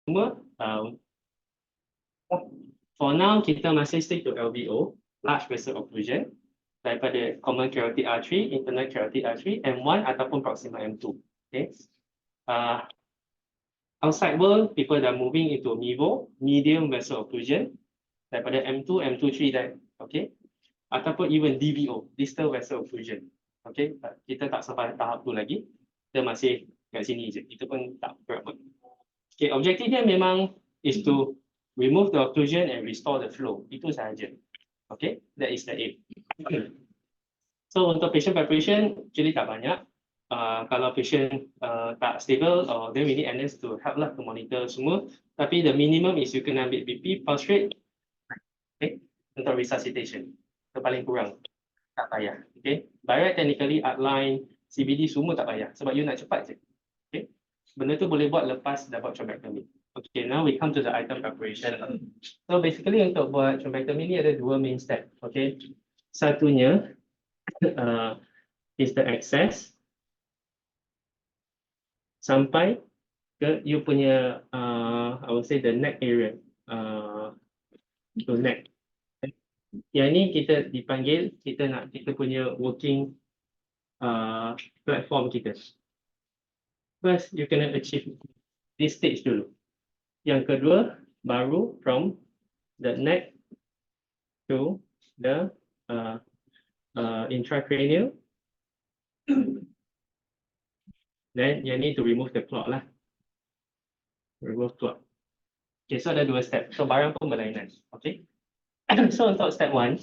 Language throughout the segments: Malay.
Semua for now kita masih stick to LVO, large vessel occlusion, daripada common carotid artery, internal carotid artery, M1 ataupun proximal M2. Okay. Outside world, people are moving into MIVO, medium vessel occlusion, daripada M2, M2-3 dan, okay, ataupun even DVO, distal vessel occlusion. Okay, kita tak sampai tahap tu lagi, kita masih kat sini je, kita pun tak berapa. Okay, objektifnya memang is to remove the occlusion and restore the flow, itu sahaja. Okay, that is the aim. So untuk patient preparation, actually tak banyak. Kalau patient tak stable, then we need NS to help lah to monitor semua. Tapi the minimum is you kena ambil BP, pulse rate, okay, untuk resuscitation. Itu paling kurang, tak payah. Okay, by right technically outline, CBD semua tak payah sebab you nak cepat je. Okay, benda tu boleh buat lepas dah buat thrombectomy. Okay, now we come to the item preparation. So basically untuk buat thrombectomy ni ada dua main step. Okay, satunya is the access sampai ke you punya I would say the neck area, to neck. Yang ni kita dipanggil, kita nak kita punya working platform kita. First you kena achieve this stage dulu. Yang kedua baru from the neck to the intracranial. Then you need to remove the clot lah. Remove clot. Okay, so ada dua step. So barang pun berlainan. Okay. So untuk step 1,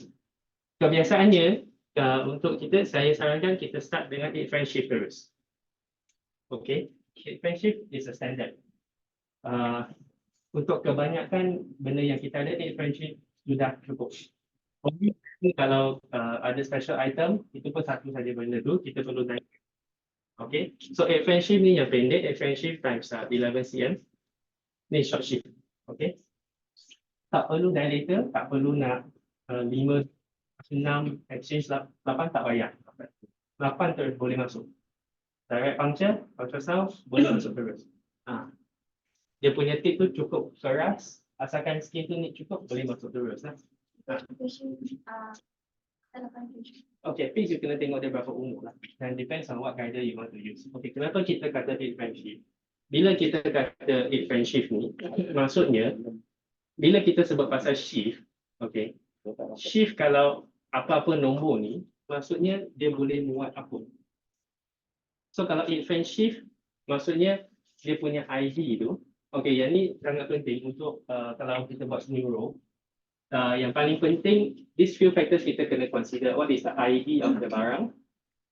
kebiasaannya untuk kita, saya sarankan kita start dengan 8 French shift terus. Okay, 8 French shift is a standard. Untuk kebanyakan benda yang kita ada, 8 French shift sudah cukup. Kalau ada special item, itu pun satu saja benda tu, kita perlu naik. Okay, so 8 French shift ni yang pendek, 8 French shift times 11 cm. Ni short shift. Okay, tak perlu dilator, tak perlu nak 5, 6, exchange 8 tak payah. 8 terus boleh masuk. Direct puncture, ultrasound boleh masuk terus. Dia punya tip tu cukup keras, asalkan skin tu ni cukup, boleh masuk terus lah. Okay, please you kena tengok dia berapa umur lah. Dan depends on what guide you want to use. Okay, kenapa kita kata 8 French shift? Bila kita kata 8 French shift ni, maksudnya bila kita sebut pasal shift, okay, shift kalau apa-apa nombor ni, maksudnya dia boleh muat apa. So kalau 8 French shift, maksudnya dia punya ID tu, okay, yang ni sangat penting untuk kalau kita buat neuro. Yang paling penting, these few factors kita kena consider. What is the ID of the barang,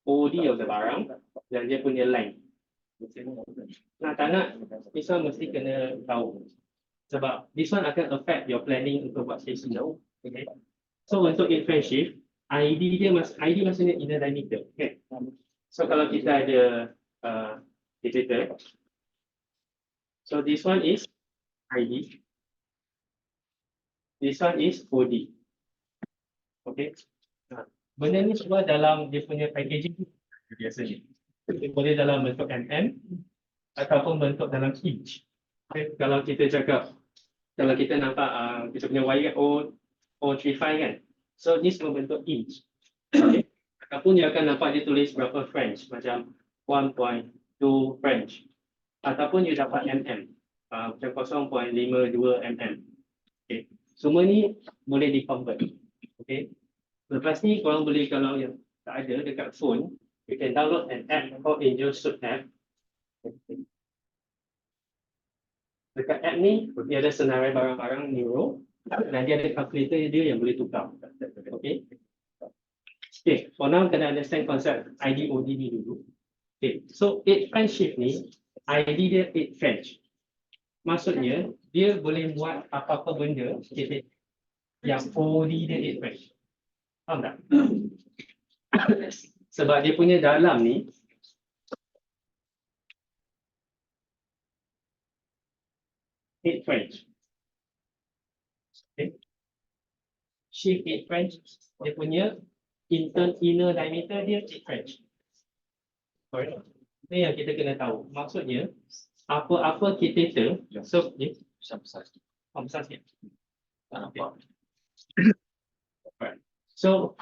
OD of the barang, dan dia punya length. Nah, tak nak, this one mesti kena tahu. Sebab this one akan affect your planning untuk buat station. Okay. So untuk 8 French shift, ID dia ID maksudnya inner diameter. Okay. So kalau kita ada diameter, so this one is ID. This one is OD. Okay. Benda ni semua dalam dia punya packaging biasanya. Boleh dalam bentuk mm ataupun bentuk dalam inch. Okay. Kalau kita cakap, kalau kita nampak kita punya wire O35 kan. So ni semua bentuk inch. Okay. Ataupun dia akan nampak dia tulis berapa French, macam 1.2 French. Ataupun you dapat mm, macam 0.52 mm. Okay. Semua ni boleh di-convert. Okay. Lepas ni korang boleh, kalau yang tak ada dekat phone, you can download an app called Angel Suit app. Dekat app ni, dia ada senarai barang-barang neuro dan dia ada calculator dia yang boleh tukar. Okay. Okay, for now kena understand konsep ID-OD ni dulu. Okay, so 8 French shift ni, ID dia 8 French. Maksudnya, dia boleh buat apa-apa benda yang OD dia 8 French. Faham tak? Sebab dia punya dalam ni, eight French. Okay. Shift 8 French, dia punya inner diameter dia 8 French. Ini yang kita kena tahu. Maksudnya, apa-apa catheter, so Besar-besar sikit. besar sikit. Tak nampak. So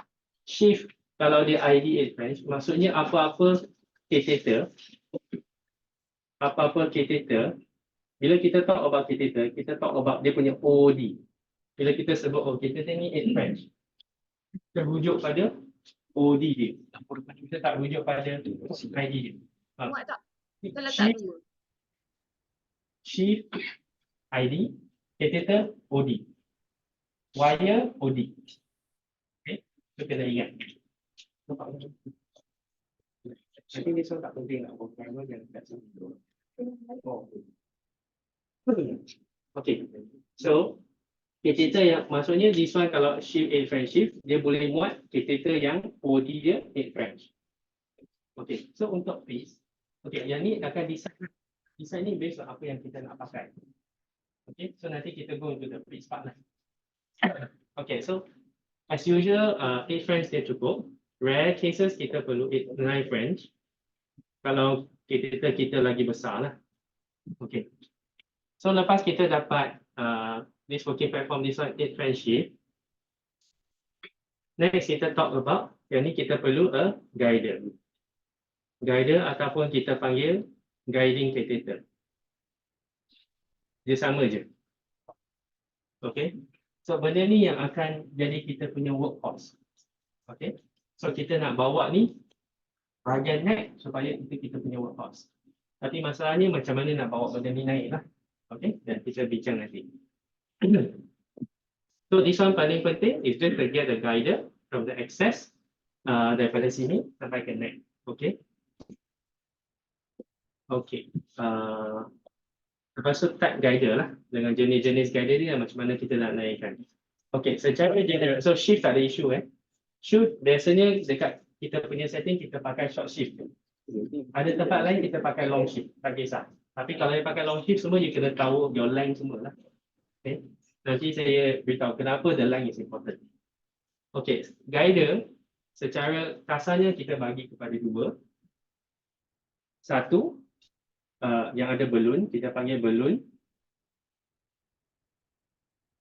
shift kalau dia ID French, maksudnya apa-apa catheter, bila kita talk about catheter, kita talk about dia punya OD. Bila kita sebut catheter ni French, kita rujuk pada OD dia. Kita tak rujuk pada ID dia. Muat tak? Kita letak Shift, dua. shift ID, catheter OD. Wire OD. Okay, so kena ingat. Nanti ni soal tak penting nak buat primer yang kat sini. Oh. Okay, so catheter yang maksudnya this one kalau shift 8 French shift, dia boleh muat catheter yang OD dia 8 French. Okay, so untuk piece, okay, yang ni akan design ni based on apa yang kita nak pakai. Okay, so nanti kita go into the piece part lah. Okay, so as usual, 8 French dia cukup. Rare cases kita perlu 9 French. Kalau kita lagi besar lah. Okay. So lepas kita dapat this working platform, this one 8 French shift. Next kita talk about, yang ni kita perlu a guider. Guider ataupun kita panggil guiding catheter. Dia sama je. Okay. So benda ni yang akan jadi kita punya workhorse. Okay. So kita nak bawa ni bahagian neck supaya kita punya workhorse. Tapi masalahnya macam mana nak bawa benda ni naik lah. Okay. Dan kita bincang nanti. So this one paling penting is just to get the guider from the access daripada sini sampai ke neck. Okay. Okay. Lepas tu type guider lah. Dengan jenis-jenis guider dia macam mana kita nak naikkan. Okay, secara general. So shift tak ada isu Shift biasanya dekat kita punya setting kita pakai short shift. Ada tempat lain kita pakai long shift. Tak kisah. Tapi kalau dia pakai long shift semua you kena tahu your length semua lah. Okay. Nanti saya beritahu kenapa the length is important. Okay, guider secara kasarnya kita bagi kepada dua. Satu, yang ada balloon, kita panggil balloon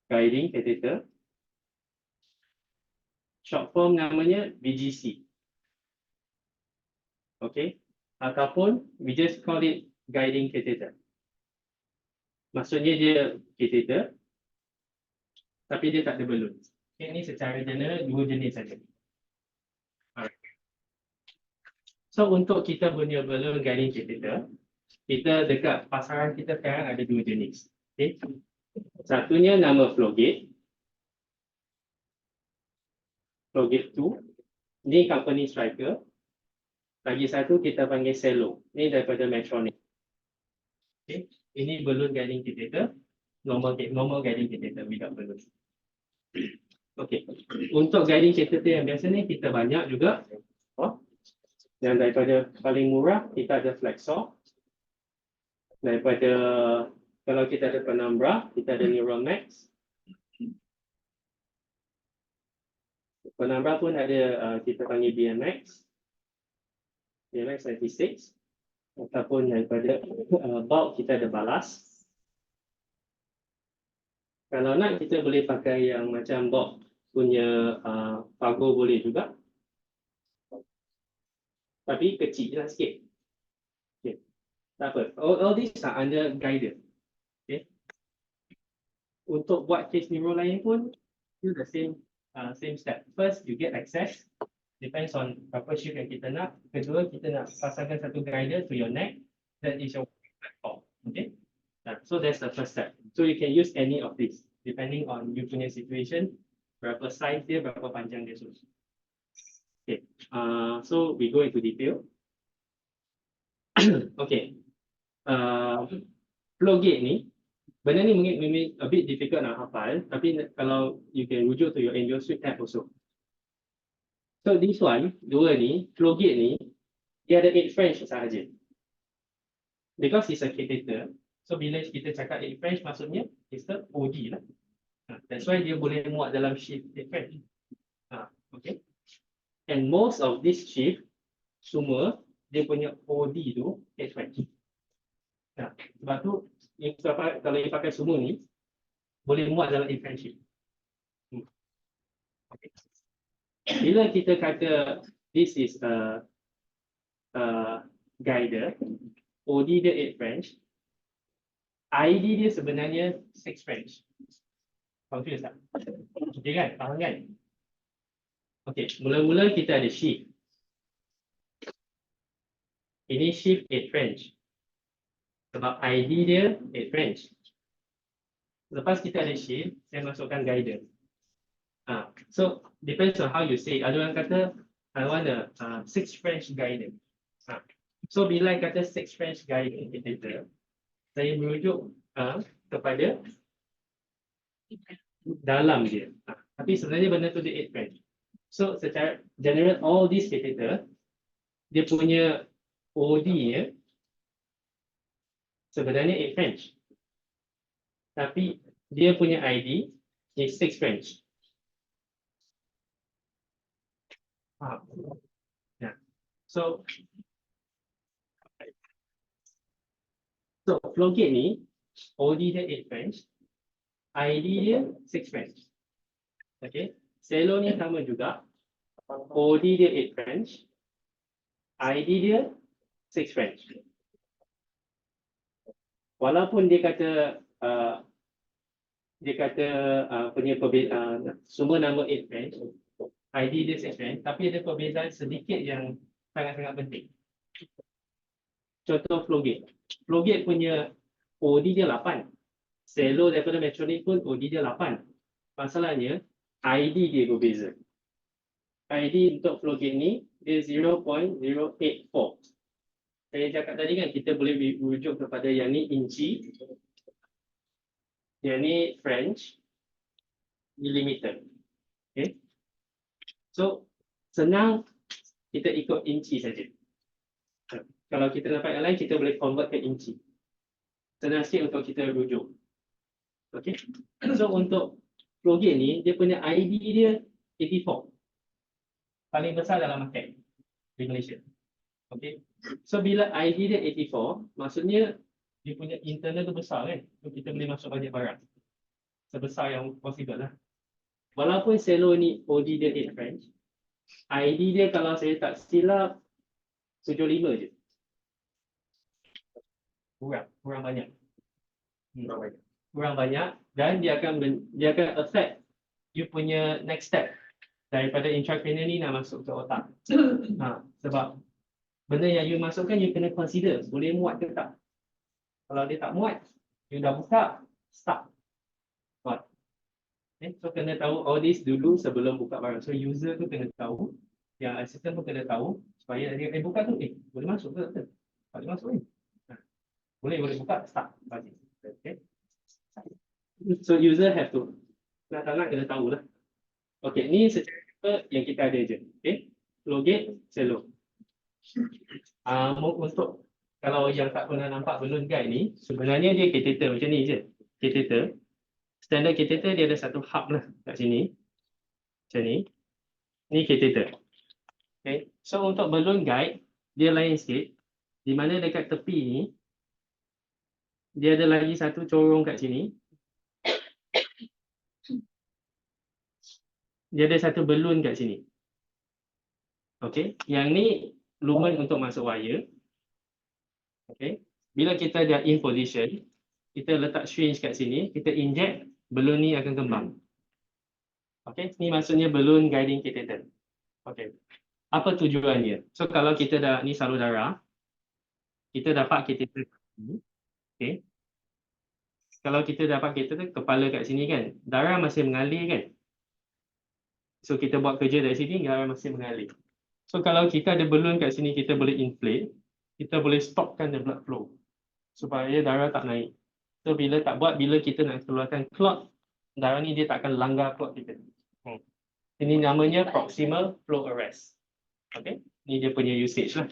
guiding catheter. Short form namanya BGC. Okay, ataupun we just call it guiding catheter. Maksudnya dia catheter, tapi dia tak ada balloon. Okay, ini secara general dua jenis saja. So untuk kita punya balloon guiding catheter, kita dekat pasaran kita sekarang ada dua jenis. Okay. Satunya nama flow gate. Flow gate 2. Ini company Striker. Lagi satu kita panggil Cello. Ini daripada Medtronic. Okay. Ini balloon guiding catheter. Normal guiding catheter without balloon. Okay. Untuk guiding catheter yang biasa ni kita banyak juga. Yang daripada paling murah kita ada Flexor. Daripada kalau kita ada Penumbra, kita ada Neuromax. Penumbra pun ada kita panggil BMX. BMX 96. Ataupun daripada bulk kita ada Balas. Kalau nak kita boleh pakai yang macam bulk punya Fago boleh juga. Tapi kecil lah sikit. Okay. Tak apa. All these are under guided. Okay. Untuk buat case neuro lain pun, do the same step. First, you get access. Depends on berapa shift yang kita nak. Kedua, kita nak pasangkan satu guider to your neck. That is your platform. Okay. So that's the first step. So you can use any of this, depending on you punya situation, berapa size dia, berapa panjang dia. Okay. So we go into detail. Okay. Flow gate ni, benda ni mungkin a bit difficult nak hafal, tapi kalau you can rujuk to your Angel Suite app also. So this one, dua ni, flow gate ni, dia ada 8 French sahaja. Because it's a catheter, so bila kita cakap 8 French, maksudnya it's the OD lah. That's why dia boleh muat dalam shift 8 French. Okay. And most of this shift, semua dia punya OD tu 8 French. Nah, sebab tu kalau you pakai semua ni boleh muat dalam if friendship. Okay. Bila kita kata this is a guider, OD dia 8 French, ID dia sebenarnya 6 French. Confused tak? Okay kan? Faham kan? Okay, mula-mula kita ada shift. Ini shift 8 French. Sebab ID dia 8 French. Lepas kita ada shift, saya masukkan guider. So, depends on how you say. Ada orang kata, I want a 6 French guider. So, bila kata 6 French guider, saya merujuk kepada dalam dia. Tapi sebenarnya benda tu dia 8 French. So, secara general, all these catheter, dia punya OD-nya sebenarnya 8 French. Tapi dia punya ID is 6 French. Yeah. So flow gate ni OD dia 8 French, ID dia 6 French. Okay. Selo ni sama juga. OD dia 8 French, ID dia 6 French. Walaupun dia kata semua nama 8 French, ID dia 6 French, tapi ada perbezaan sedikit yang sangat-sangat penting. Contoh flow gate. Flow gate punya OD dia 8. Selo daripada Metronic pun OD dia 8. Masalahnya ID dia berbeza. ID untuk flow gate ni dia 0.084. Saya cakap tadi kan kita boleh rujuk kepada yang ni inci, yang ni French, millimeter. Okay. So senang kita ikut inci saja. Kalau kita dapat yang lain, kita boleh convert ke inci. Senang sikit untuk kita rujuk. Okay. So untuk flow gate ni, dia punya ID dia 84. Paling besar dalam market di Malaysia. Okay. So bila ID dia 84, maksudnya dia punya internal tu besar kan. So kita boleh masuk banyak barang. Sebesar yang possible lah. Walaupun selo ni OD dia 8 French, ID dia kalau saya tak silap 75 je. Kurang banyak. Kurang banyak dan dia akan affect you punya next step daripada intracranial ni nak masuk ke otak. Sebab benda yang you masukkan you kena consider boleh muat ke tak. Kalau dia tak muat, you dah buka, stop. Okay, so kena tahu all this dulu sebelum buka barang. So user tu kena tahu, yang assistant pun kena tahu supaya dia buka tu boleh masuk ke tak? Boleh masuk ni. Boleh buka, stop. Okay. So user have to nak kena tahulah. Okay, ni secara yang kita ada je. Okay, flow gate, selo. Untuk kalau yang tak pernah nampak balloon guide ni, sebenarnya dia catheter macam ni je. Catheter. Standard catheter dia ada satu hub lah kat sini. Macam ni. Ni catheter. Okay. So untuk balloon guide, dia lain sikit. Di mana dekat tepi ni, dia ada lagi satu corong kat sini. Dia ada satu balloon kat sini. Okay. Yang ni lumen untuk masuk wire. Okay. Bila kita dah in position, kita letak syringe kat sini, kita inject, balloon ni akan kembang. Okay. Ni maksudnya balloon guiding catheter. Okay. Apa tujuannya? So kalau kita dah, ni salur darah, kita dapat catheter. Okay. Kalau kita dapat catheter, kepala kat sini kan, darah masih mengalir kan. So kita buat kerja dari sini, darah masih mengalir. So kalau kita ada balloon kat sini, kita boleh inflate, kita boleh stopkan the blood flow supaya darah tak naik. So bila tak buat, bila kita nak keluarkan clot, darah ni dia tak akan langgar clot kita. Ini namanya proximal flow arrest. Okay, ni dia punya usage lah.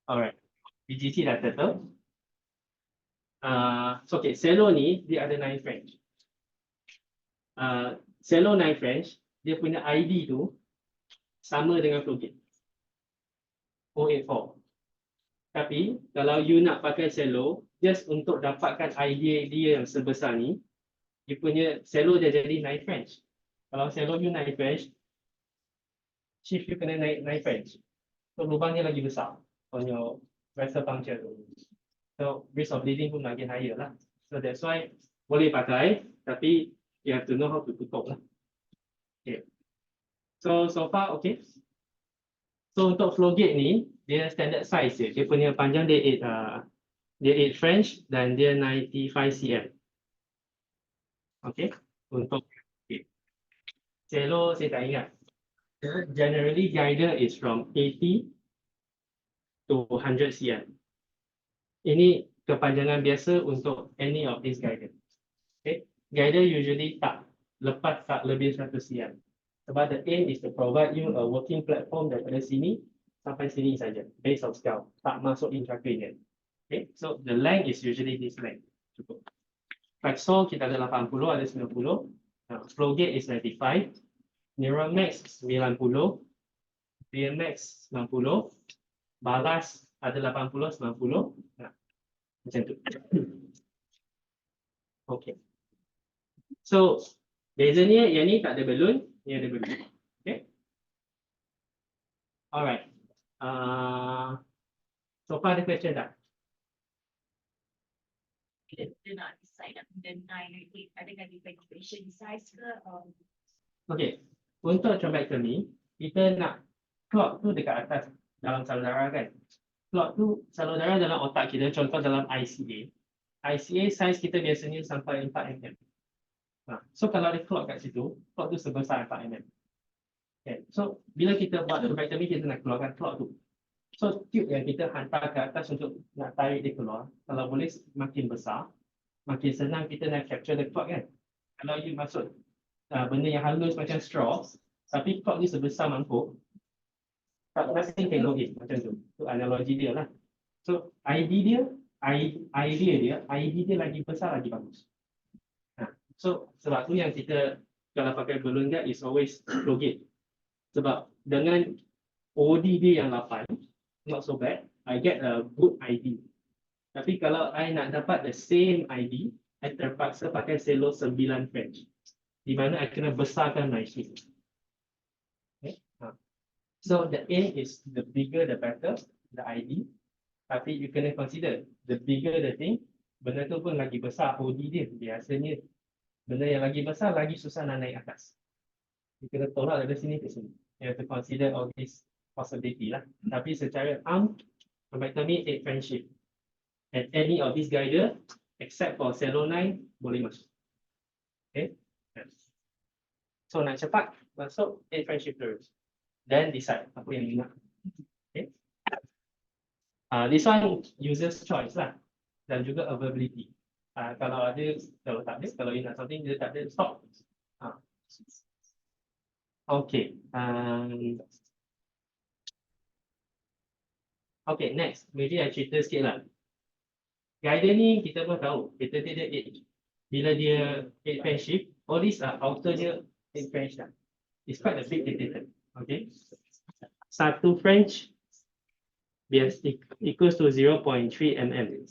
Alright, BGC dah settle. So okay, selo ni dia ada 9 French. Selo 9 French, dia punya ID tu sama dengan flow gate. 084. Tapi kalau you nak pakai shallow, just untuk dapatkan idea dia yang sebesar ni, you punya shallow dia jadi 9 French. Kalau shallow you 9 French, shift you kena naik 9 French. So lubang dia lagi besar on your vessel puncture tu. So risk of bleeding pun makin higher lah. So that's why boleh pakai, tapi you have to know how to tutup lah. Okay. So far okay. So untuk flow gate ni, dia standard size je. Dia punya panjang dia 8 French dan dia 95 cm. Okay. Untuk okay. Shallow saya tak ingat. Generally guider is from 80 to 100 cm. Ini kepanjangan biasa untuk any of these guider. Okay. Guider usually tak lepas tak lebih 100 cm. Sebab the aim is to provide you a working platform daripada sini sampai sini saja, base of skull, tak masuk intracranial. Okay, so the length is usually this length. Cukup. Flexor kita ada 80, ada 90. Flow gate is 95. Neuromax 90. BMX 90. Balas ada 80, 90. Macam tu. Okay. So, bezanya yang ni tak ada balloon, ni ada balloon. Okay. Alright. So far the question tak? Dia nak decide nak guna 9 8 adakah depend patient size ke Okay. Untuk thrombectomy, kita nak clot tu dekat atas dalam salur darah kan. Clot tu salur darah dalam otak kita, contoh dalam ICA. ICA size kita biasanya sampai 4 mm. So kalau ada clot kat situ, clot tu sebesar 4 mm. Okay. So bila kita buat thrombectomy, kita nak keluarkan clot tu. So tube yang kita hantar ke atas untuk nak tarik dia keluar, kalau boleh makin besar, makin senang kita nak capture the clot kan. Kalau you masuk benda yang halus macam straw, tapi clot ni sebesar mangkuk, nothing can go in, macam tu. Itu analogi dia lah. So idea dia lagi besar lagi bagus. So sebab tu yang kita kalau pakai balloon guard is always flow gate. Sebab dengan OD dia yang 8, not so bad, I get a good ID. Tapi kalau I nak dapat the same ID, I terpaksa pakai selo 9 French. Di mana I kena besarkan my shift. Okay. So the aim is the bigger the better, the ID. Tapi you kena consider, the bigger the thing, benda tu pun lagi besar OD dia. Biasanya benda yang lagi besar, lagi susah nak naik atas. You kena tolak dari sini ke sini. You have to consider all this possibility lah. Tapi secara thrombectomy 8 French shift. And any of these guider, except for Celo 9, boleh masuk. Okay. So nak cepat, masuk 8 French shift terus. Then decide apa yang you nak. Okay. This one user's choice lah. Dan juga availability. Kalau ada, kalau tak ada, kalau you nak something, dia tak ada, stop. Okay. Okay, next. Maybe I cerita sikit lah. Guider ni kita pun tahu. Kita dia 8. Bila dia 8 French shift, all these are outer dia 8 French lah. It's quite a big dictator. Okay. 1 French equals to 0.3 mm.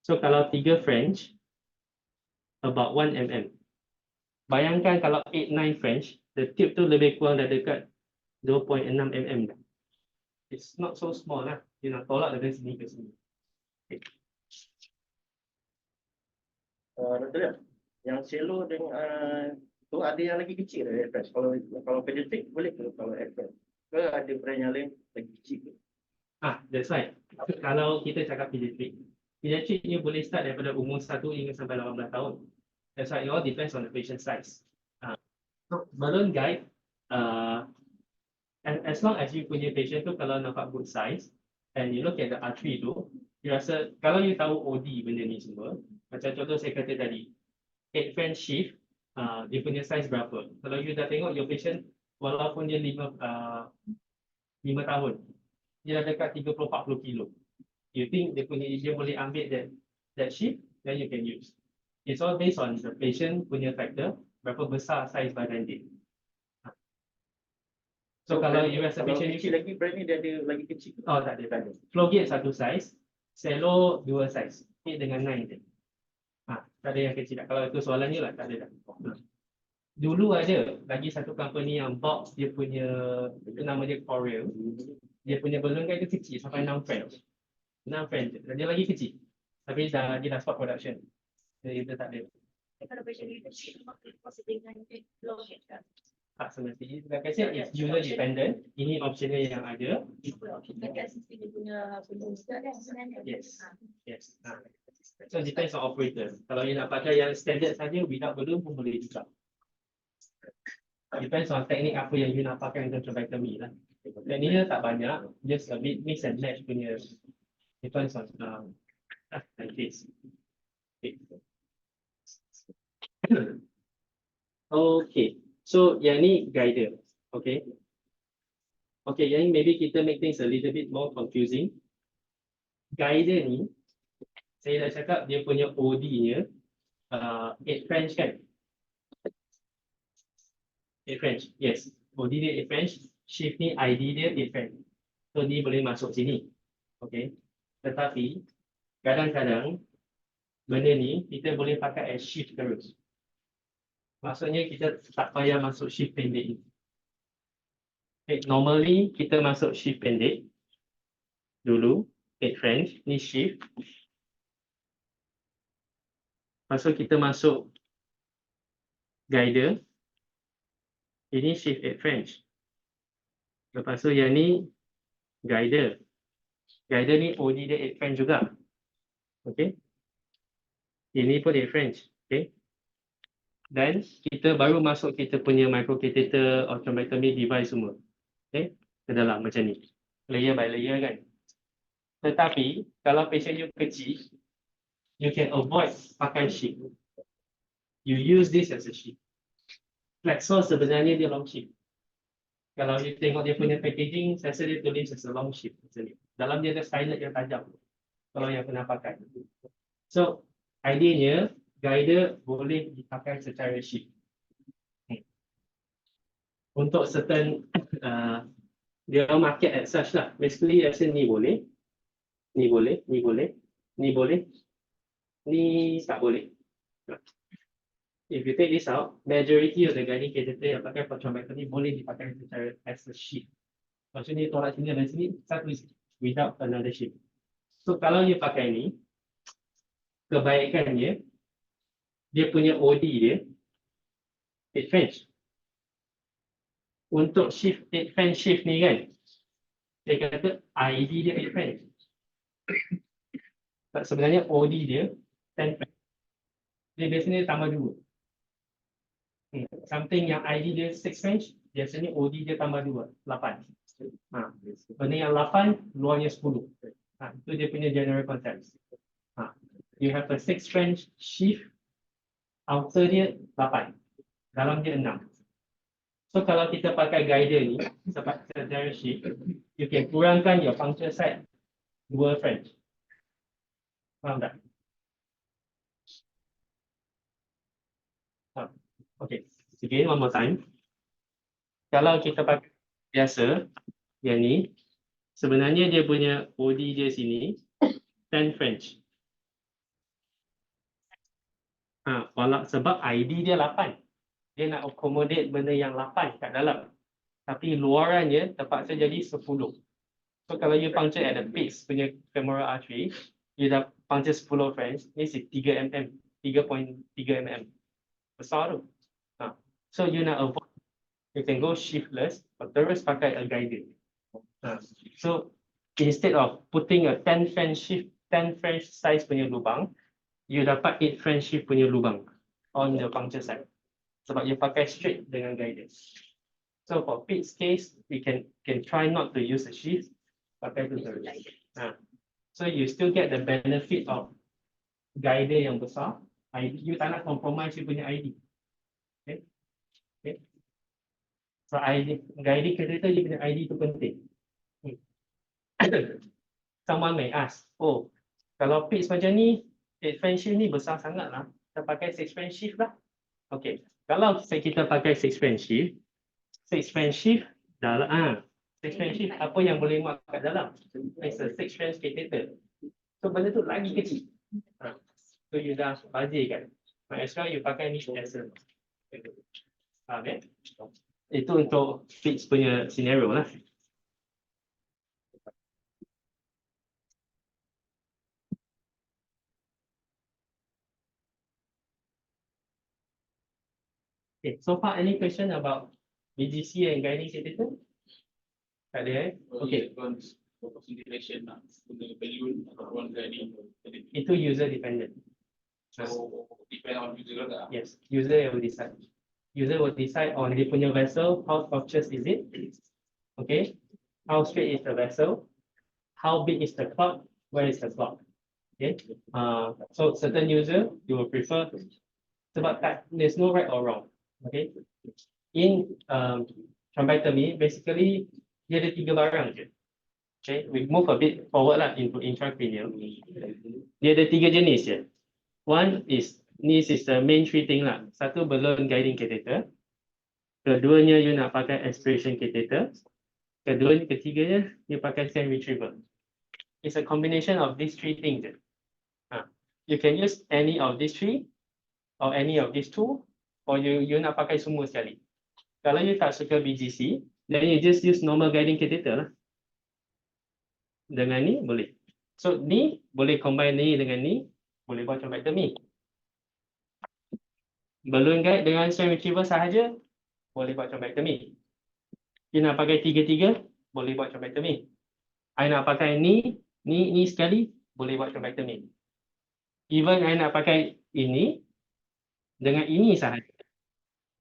So kalau 3 French, about 1 mm. Bayangkan kalau 8-9 French, the tube tu lebih kurang dah dekat 0.6 mm. It's not so small lah. You nak tolak dari sini ke sini. Okay. Doktor, yang shallow dengan tu ada yang lagi kecil dari airpress. Kalau pediatric boleh ke kalau airpress? Ke ada brand yang lain lagi kecil ke? That's right. Kalau kita cakap pediatric ni boleh start daripada umur 1 hingga sampai 18 tahun. That's right. It all depends on the patient size. So balloon guide, and as long as you punya patient tu kalau nampak good size and you look at the artery tu, you rasa kalau you tahu OD benda ni semua, macam contoh saya kata tadi 8 French shift, dia punya size berapa. Kalau you dah tengok your patient walaupun dia 5 tahun, dia dah dekat 30-40 kilo, you think dia boleh ambil that shift, then you can use. It's all based on the patient punya factor, berapa besar size badan dia. So kalau you rasa kalau patient kecil lagi brand ni dia ada lagi kecil. oh tak ada. Flow gate satu size, cello dua size. 8 dengan 9 je. Tak ada yang kecil tak. Kalau itu soalannya lah, tak ada dah. Dulu ada lagi satu company yang box dia punya, itu nama dia Coreal. Dia punya balloon kan itu kecil sampai 6 French. 6 French. Dia lagi kecil. Tapi dia dah stop production. Jadi kita tak ada. Kalau patient ni kecil, masih dengan low head kan. Tak semestinya. Like I said, it's user dependent. Ini optional yang ada. Kan kat sisi dia punya juga kan sebenarnya. Yes. Yes. So depends on operator. Kalau you nak pakai yang standard saja without balloon pun boleh juga. Depends on teknik apa yang you nak pakai untuk tracheotomy lah. Tekniknya tak banyak, just a bit mix and match punya. Depends on like this. Okay. So yang ni guider. Okay. Okay, yang ni maybe kita make things a little bit more confusing. Guider ni, saya dah cakap dia punya OD-nya 8 French kan? 8 French, yes. OD dia 8 French, shift ni ID dia 8 French. So ni boleh masuk sini. Okay. Tetapi kadang-kadang benda ni kita boleh pakai as shift terus. Maksudnya kita tak payah masuk shift pendek ni. Okay, normally kita masuk shift pendek dulu, 8 French, ni shift. Lepas tu kita masuk guider. Ini shift 8 French. Lepas tu yang ni guider. Guider ni OD dia 8 French juga. Okay. Ini pun 8 French. Okay. Dan kita baru masuk kita punya microcatheter or thrombectomy device semua. Okay. Ke dalam macam ni. Layer by layer kan. Tetapi kalau patient you kecil, you can avoid pakai shift. You use this as a shift. Flexor sebenarnya dia long shift. Kalau you tengok dia punya packaging, saya rasa dia tulis as a long shift. Dalam dia ada stylet yang tajam. Kalau yang pernah pakai. So, idenya guider boleh dipakai secara shift. Untuk certain dia market as such lah. Basically, rasa ni boleh. Ni boleh, ni boleh, ni boleh. Ni tak boleh. If you take this out, majority of the gynae catheter yang pakai for thrombectomy boleh dipakai secara as a shift. Maksudnya tolak sini dan sini satu without another shift. So kalau you pakai ni, kebaikannya dia punya OD dia 8 French. Untuk shift 8 French shift ni kan, dia kata ID dia 8 French. Sebenarnya OD dia 10 French. Dia biasanya tambah 2. Something yang ID dia 6 French, biasanya OD dia tambah 2, 8. Benda yang 8, luarnya 10. Itu dia punya general concept. You have a 6 French shift, outer dia 8, dalam dia 6. So kalau kita pakai guider ni, secara shift, you can kurangkan your puncture side 2 French. Faham tak? Okay, again one more time. Kalau kita pakai biasa, yang ni, sebenarnya dia punya OD dia sini 10 French. Sebab ID dia 8. Dia nak accommodate benda yang 8 kat dalam. Tapi luarannya terpaksa jadi 10. So kalau you puncture at the base punya femoral artery, you dah puncture 10 French, ni 3 mm, 3.3 mm. Besar tu. So you nak avoid, you can go shiftless or terus pakai a guided. So instead of putting a 10 French shift, 10 French size punya lubang, you dapat 8 French shift punya lubang on the puncture side. Sebab you pakai straight dengan guided. So for Pete's case, we can try not to use a shift, pakai tu terus. So you still get the benefit of guided yang besar. You tak nak compromise you punya ID. Okay. So ID, guided catheter dia punya ID tu penting. Someone may ask, oh, kalau pitch macam ni, 8 French shift ni besar sangat lah. Kita pakai 6 French shift lah. Okay, kalau kita pakai 6 French shift, dalam. Six strands sheath, apa yang boleh muat kat dalam? It's a six strands catheter. So benda tu lagi kecil. So you dah bazirkan. Might as well you pakai ni as a. Faham ya? Itu untuk fix punya scenario lah. Okay, so far any question about BGC and guiding catheter? Tak ada eh? Okay. Consideration lah, guna balloon ataupun guiding. Itu user dependent. So depend on user lah. Yes, user will decide. User will decide on dia punya vessel, how tortuous is it? Okay. How straight is the vessel? How big is the clot? Where is the clot? Okay. So certain user you will prefer sebab there's no right or wrong. Okay. In thrombectomy, basically dia ada 3 barang je. Okay, we move a bit forward lah into intracranial. Dia ada 3 jenis je. One is, this is the main 3 thing lah. Satu balloon guiding catheter. Keduanya you nak pakai aspiration catheter. Ketiganya you pakai stent retriever. It's a combination of these 3 things je. You can use any of these 3 or any of these 2 or you nak pakai semua sekali. Kalau you tak suka BGC, then you just use normal guiding catheter lah. Dengan ni boleh. So ni boleh combine ni dengan ni, boleh buat thrombectomy. Balloon guide dengan stent retriever sahaja, boleh buat thrombectomy. You nak pakai 3-3, boleh buat thrombectomy. I nak pakai ni sekali, boleh buat thrombectomy. Even I nak pakai ini dengan ini sahaja,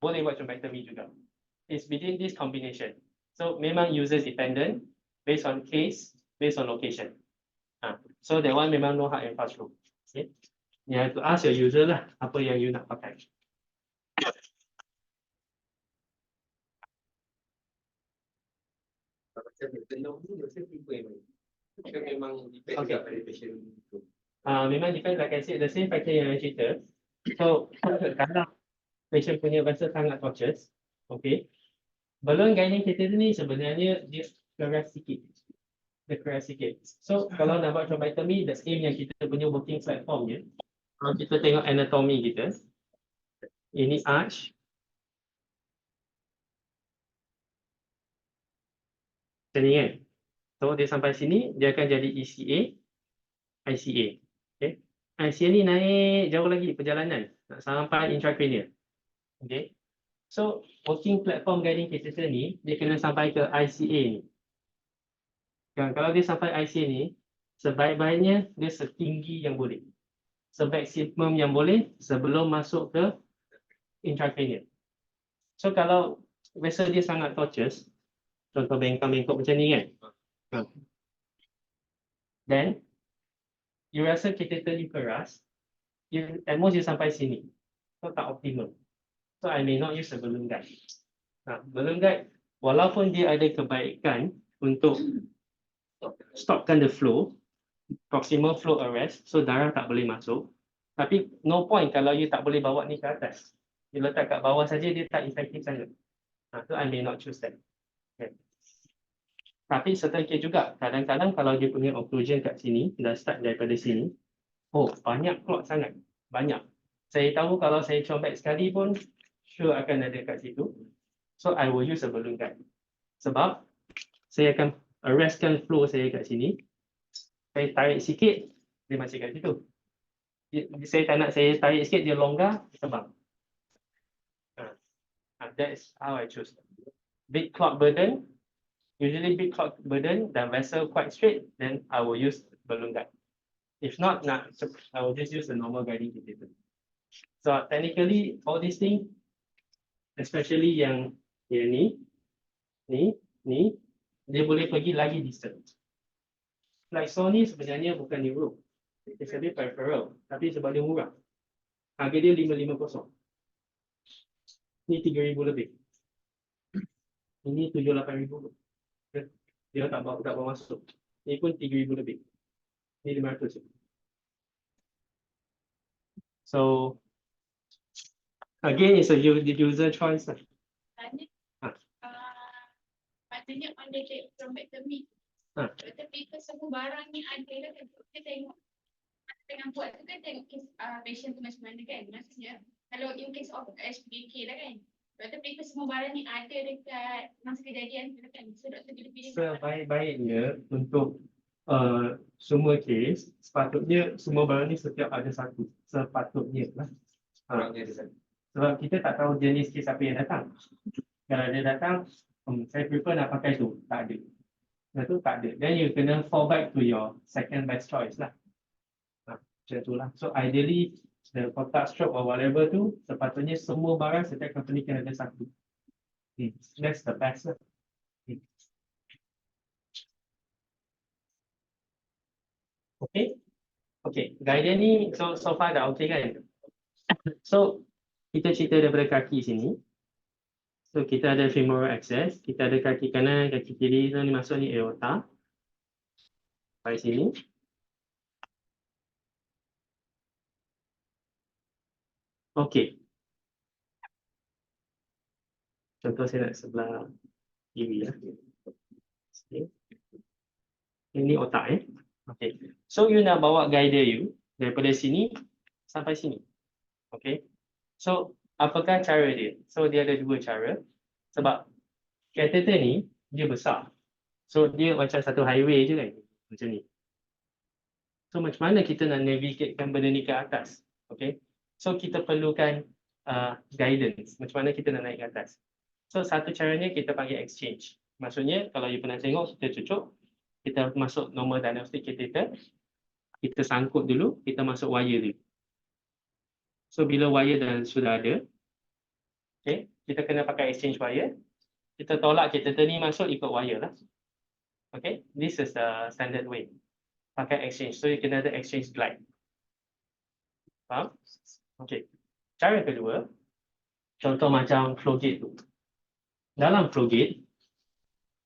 boleh buat thrombectomy juga. It's within this combination. So memang user dependent, based on case, based on location. So that one memang no hard and fast rule. Okay. You have to ask your user lah, apa yang you nak pakai. Memang depend, like I said, the same factor yang I cerita. So kalau patient punya vessel sangat tortuous, okay, balloon guiding catheter ni sebenarnya dia keras sikit. So kalau nak buat thrombectomy, the same yang kita punya working platform je. Kalau kita tengok anatomy kita, ini arch. Macam ni kan. So dia sampai sini, dia akan jadi ECA, ICA. Okay. ICA ni naik jauh lagi perjalanan, nak sampai intracranial. Okay. So working platform guiding catheter ni, dia kena sampai ke ICA ni. Dan kalau dia sampai ICA ni, sebaik-baiknya dia setinggi yang boleh. Semaksimum yang boleh sebelum masuk ke intracranial. So kalau vessel dia sangat tortuous, contoh bengkok-bengkok macam ni kan. Then, you rasa catheter you keras, at most you sampai sini. So tak optimal. So I may not use a balloon guide. Balloon guide, walaupun dia ada kebaikan untuk stopkan the flow, proximal flow arrest, so darah tak boleh masuk. Tapi no point kalau you tak boleh bawa ni ke atas. You letak kat bawah saja dia tak efektif sangat. So I may not choose that. Okay. Tapi certain case juga, kadang-kadang kalau dia punya occlusion kat sini, dah start daripada sini, oh banyak clot sangat, banyak. Saya tahu kalau saya combek sekali pun, sure akan ada kat situ. So I will use a balloon guide. Sebab saya akan arrestkan flow saya kat sini. Saya tarik sikit, dia masih kat situ. Saya tak nak saya tarik sikit, dia longgar, terbang. That's how I choose. Big clot burden, usually big clot burden dan vessel quite straight, then I will use balloon guide. If not, I will just use the normal guiding catheter. So technically, all these things, especially yang ni, dia boleh pergi lagi distance. Like so ni sebenarnya bukan neuro, it's a bit peripheral, tapi sebab dia murah. Harga dia 550. Ni 3,000 lebih. Ini 7-8,000. Dia tak bawa masuk. Ini pun 3,000 lebih. Ini 500. So again, it's a user choice lah. Tanya, Maksudnya on the trade thrombectomy. Ha. Tapi ke semua barang ni ada lah kan. Kita tengok tengah buat tu kan tengok kes patient tu macam mana kan. Maksudnya kalau in case of HPK lah kan. Tapi ke semua barang ni ada dekat masa kejadian tu kan. So doktor bila pilih Sebaik-baiknya untuk semua kes, sepatutnya semua barang ni setiap ada satu. Sepatutnya lah. Sebab kita tak tahu jenis kes apa yang datang. Kalau dia datang, saya prefer nak pakai tu. Tak ada. Yang tu tak ada. Then you kena fall back to your second best choice lah. Macam tu lah. So ideally, the kotak stroke or whatever tu, sepatutnya semua barang setiap company kena ada satu. That's the best lah. Okay. Okay. Guidance ni, so far dah okay kan? So, kita cerita daripada kaki sini. So, kita ada femoral access. Kita ada kaki kanan, kaki kiri. So, ni masuk ni aorta. Sampai sini. Okay. Contoh saya nak sebelah kiri lah. Okay. Ini otak Okay. So, you nak bawa guider you daripada sini sampai sini. Okay. So, apakah cara dia? So, dia ada dua cara. Sebab catheter ni, dia besar. So, dia macam satu highway je kan. Macam ni. So, macam mana kita nak navigatekan benda ni ke atas? Okay. So, kita perlukan guidance. Macam mana kita nak naik ke atas? So, satu caranya kita panggil exchange. Maksudnya, kalau you pernah tengok, kita cucuk. Kita masuk normal diagnostic catheter. Kita sangkut dulu, kita masuk wire dulu. So, bila wire dah sudah ada, okay, kita kena pakai exchange wire. Kita tolak catheter ni masuk ikut wire lah. Okay, this is the standard way. Pakai exchange. So, you kena ada exchange glide. Faham? Okay. Cara kedua, contoh macam flow gate tu. Dalam flow gate,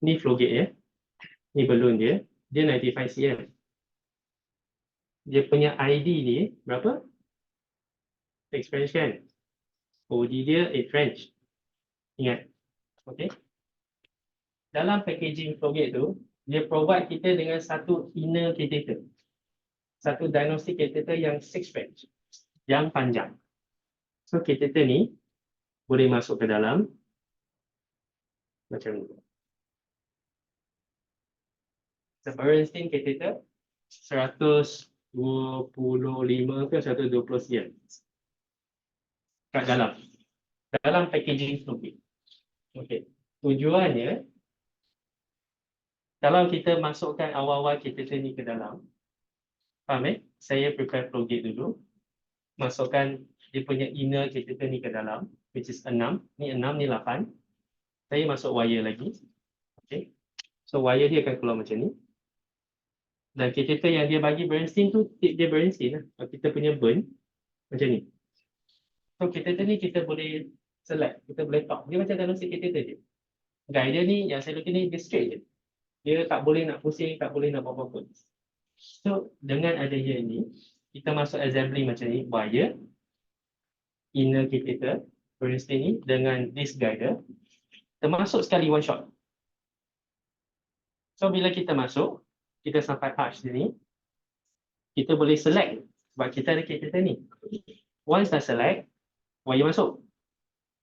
ni flow gate ya. Ni balloon dia. Dia 95 cm. Dia punya ID ni berapa? 6 French kan? OD dia 8 French. Ingat. Okay. Dalam packaging flow gate tu, dia provide kita dengan satu inner catheter. Satu diagnostic catheter yang 6 French. Yang panjang. So, catheter ni boleh masuk ke dalam. Macam ni. The Bernstein catheter 125 ke 120 cm. Kat dalam. Dalam packaging flow gate. Okay. Tujuannya, kalau kita masukkan awal-awal catheter ni ke dalam, faham Saya prepare flow gate dulu. Masukkan dia punya inner catheter ni ke dalam, which is 6. Ni 6, ni 8. Saya masuk wire lagi. Okay. So, wire dia akan keluar macam ni. Dan catheter yang dia bagi Bernstein tu, tip dia Bernstein lah. Kalau kita punya burn, macam ni. So, catheter ni kita boleh select. Kita boleh top. Dia macam dalam catheter je. Guide ni, yang saya lukis ni, dia straight je. Dia tak boleh nak pusing, tak boleh nak buat apa-apa. So, dengan adanya ini, kita masuk assembly macam ni, wire, inner catheter, Bernstein ni, dengan this guider, termasuk sekali one shot. So, bila kita masuk, kita sampai arch sini, kita boleh select sebab kita ada catheter ni. Once dah select, wire masuk.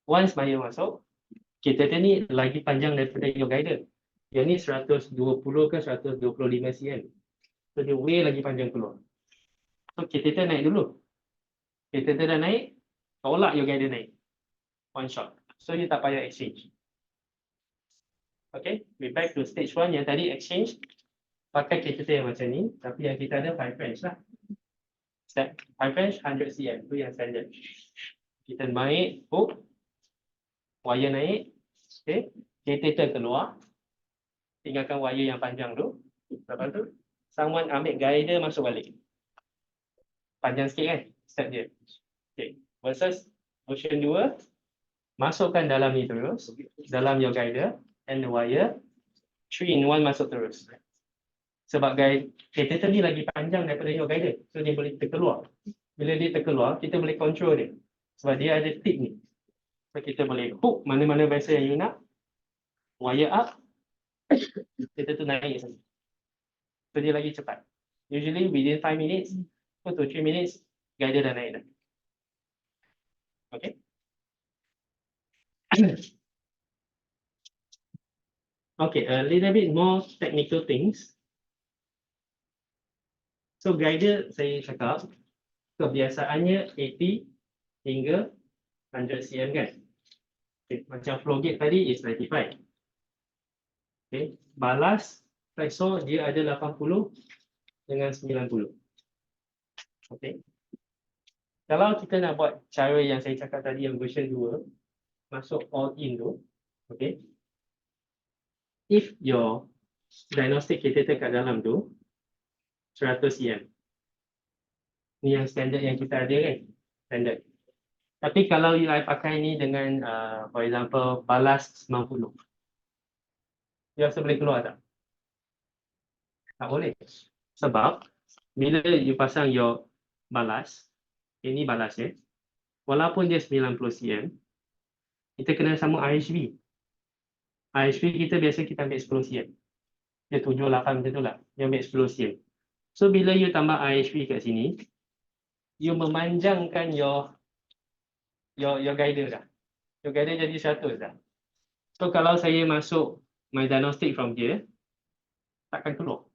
Once wire masuk, catheter ni lagi panjang daripada your guider. Yang ni 120 ke 125 cm. So dia way lagi panjang keluar. So catheter naik dulu. Catheter dah naik, tolak your guider naik. One shot. So you tak payah exchange. Okay, we back to stage 1 yang tadi exchange. Pakai catheter yang macam ni, tapi yang kita ada 5 French lah. 5 French, 100 cm. Itu yang standard. Kita naik, hook. Wire naik. Okay. Catheter keluar. Tinggalkan wire yang panjang tu. Lepas tu, someone ambil guider masuk balik. Panjang sikit kan? Step dia. Okay. Versus version 2. Masukkan dalam ni terus. Dalam your guider. And the wire. 3-in-1 masuk terus. Sebab catheter ni lagi panjang daripada your guider. So dia boleh terkeluar. Bila dia terkeluar, kita boleh control dia. Sebab dia ada tip ni. So kita boleh hook mana-mana vessel yang you nak. Wire up. Kereta tu naik saja. So dia lagi cepat. Usually within 5 minutes, 2 to 3 minutes, guider dah naik dah. Okay. Okay, a little bit more technical things. So guider saya cakap, kebiasaannya 80 hingga 100 cm kan. Okay, macam flow gate tadi is 95. Okay, balas flexor dia ada 80 dengan 90. Okay. Kalau kita nak buat cara yang saya cakap tadi yang version 2, masuk all in tu, okay. If your diagnostic catheter kat dalam tu 100 cm. Ni yang standard yang kita ada kan? Standard. Tapi kalau you pakai ni dengan for example balas 90. You rasa boleh keluar tak? Tak boleh. Sebab bila you pasang your balas, ini balas ya. Walaupun dia 90 cm, kita kena sama RHB. RHB kita biasa kita ambil 10 cm. Dia 7, 8 macam tu lah. Dia ambil 10 cm. So bila you tambah RHB kat sini, you memanjangkan your guider dah. Your guider jadi 100 dah. So kalau saya masuk my diagnostic from here, takkan keluar.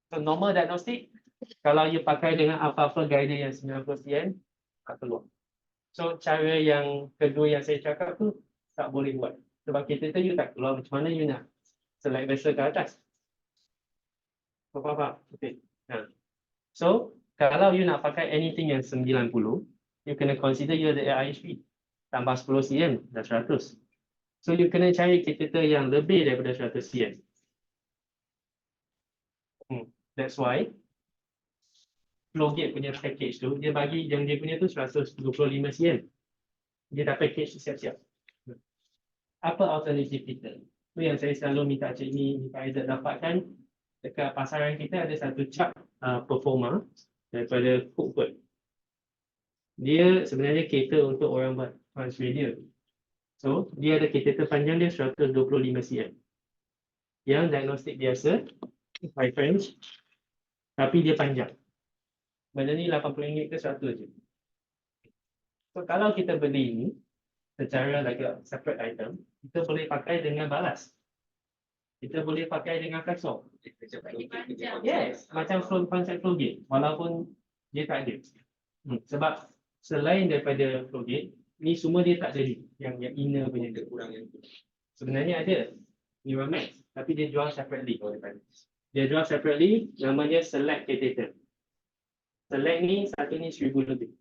So normal diagnostic, kalau you pakai dengan apa-apa guider yang 90 cm, tak keluar. So cara yang kedua yang saya cakap tu, tak boleh buat. Sebab kita tu you tak keluar, macam mana you nak select vessel ke atas? Faham? Okay. Nah. So, kalau you nak pakai anything yang 90, you kena consider you ada RHB. Tambah 10 cm, dah 100. So, you kena cari catheter yang lebih daripada 100 cm. That's why, flow gate punya package tu, dia bagi yang dia punya tu 125 cm. Dia dah package siap-siap. Apa alternatif kita? Tu yang saya selalu minta Cik Mi, minta Aizat dapatkan. Dekat pasaran kita ada satu cap performa daripada Cookwood. Dia sebenarnya cater untuk orang buat transradial. So, dia ada catheter panjang dia 125 cm. Yang diagnostik biasa, high French, tapi dia panjang. Benda ni RM80 ke 100 je. So, kalau kita beli ni, secara like a separate item, kita boleh pakai dengan balas. Kita boleh pakai dengan flexor. Yes, macam konsep flow gate, walaupun dia tak ada. Sebab selain daripada flow gate, ni semua dia tak jadi. Yang inner punya kekurangan. Sebenarnya ada Neuromax, tapi dia jual separately. Dia jual separately, namanya Select Catheter. Select ni, satu ni 1000 lebih.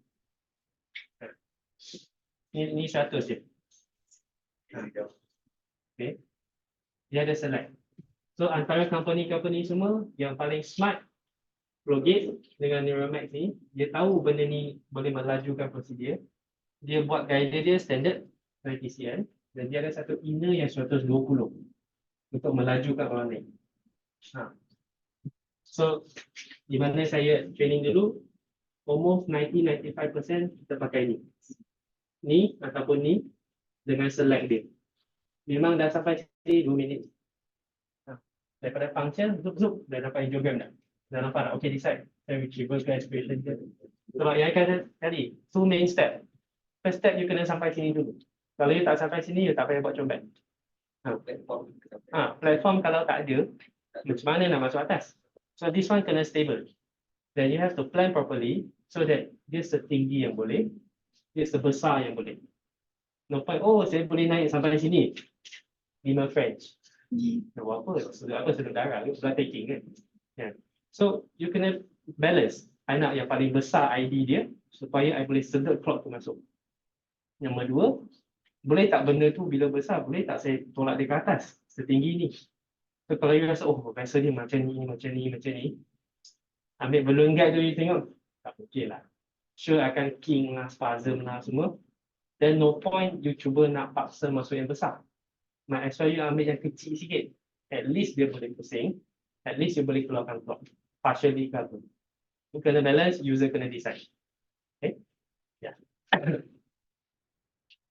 Ni 100 je. Okay. Dia ada select. So antara company semua yang paling smart flow gate dengan Neuromax ni, dia tahu benda ni boleh melajukan prosedur. Dia buat guider dia standard 90 cm dan dia ada satu inner yang 120 untuk melajukan orang lain. So di mana saya training dulu, almost 90-95% kita pakai ni. Ni ataupun ni dengan select dia. Memang dah sampai sini 2 minit. Daripada function, zup, dah dapat angiogram dah. Dah nampak tak? Okay, decide. Saya retrieval ke aspiration ke. Sebab yang kata tadi, 2 main step. First step, you kena sampai sini dulu. Kalau you tak sampai sini, you tak payah buat combine. Platform kalau tak ada, macam mana nak masuk atas? So this one kena stable. Then you have to plan properly so that dia setinggi yang boleh, dia sebesar yang boleh. No point, oh saya boleh naik sampai sini. 5 French. Nak buat apa? Sedang darah, sudah taking kan. Yeah. So you kena balance anak yang paling besar ID dia supaya I boleh sedut clock tu masuk. Yang kedua, boleh tak benda tu bila besar, boleh tak saya tolak dia ke atas setinggi ni. So kalau you rasa, oh vessel dia macam ni, ambil balloon guide tu you tengok, tak okey lah. Sure akan king lah, spasm lah semua. Then no point you cuba nak paksa masuk yang besar. Might as well you ambil yang kecil sikit. At least dia boleh pusing. At least you boleh keluarkan clock. Partially cover. You kena balance, user kena decide. Okay? Yeah.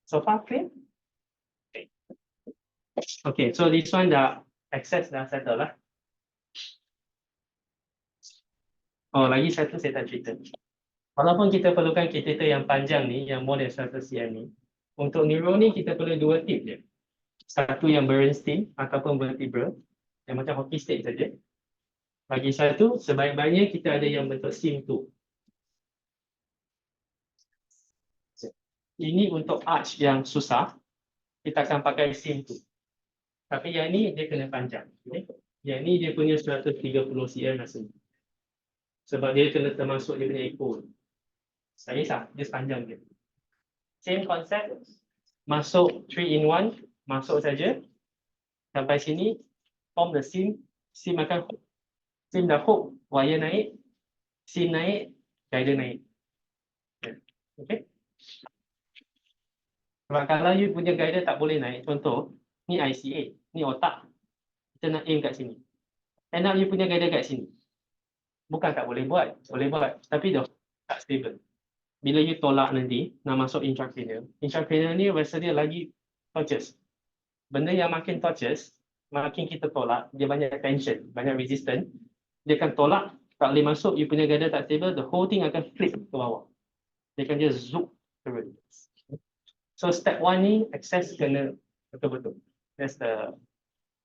So far clear? Okay. Okay, so this one dah access dah settle lah. Oh, lagi satu saya tak cerita. Walaupun kita perlukan catheter yang panjang ni, yang more than 100 cm ni, untuk neuro ni kita perlu dua tip je. Satu yang Bernstein ataupun vertebral, yang macam hockey stick saja. Lagi satu, sebaik-baiknya kita ada yang bentuk SIM tu. Ini untuk arch yang susah, kita akan pakai SIM tu. Tapi yang ni dia kena panjang. Okay? Yang ni dia punya 130 cm rasanya. Sebab dia kena termasuk dia punya ekor. Tak kisah, dia sepanjang dia. Same concept, masuk 3-in-1, masuk saja. Sampai sini, form the SIM, SIM akan hook. SIM dah hook, wire naik, SIM naik, guider naik. Okay? Sebab kalau you punya guider tak boleh naik, contoh, ni ICA, ni otak. Kita nak aim kat sini. End up you punya guider kat sini. Bukan tak boleh buat, boleh buat. Tapi dah tak stable. Bila you tolak nanti, nak masuk intracranial. Intracranial ni rasa dia lagi tortuous. Benda yang makin tortuous, makin kita tolak, dia banyak tension, banyak resistance. Dia akan tolak, tak boleh masuk, you punya guider tak stable, the whole thing akan flip ke bawah. Dia akan just zoom turun. So step 1 ni, access kena betul-betul. That's the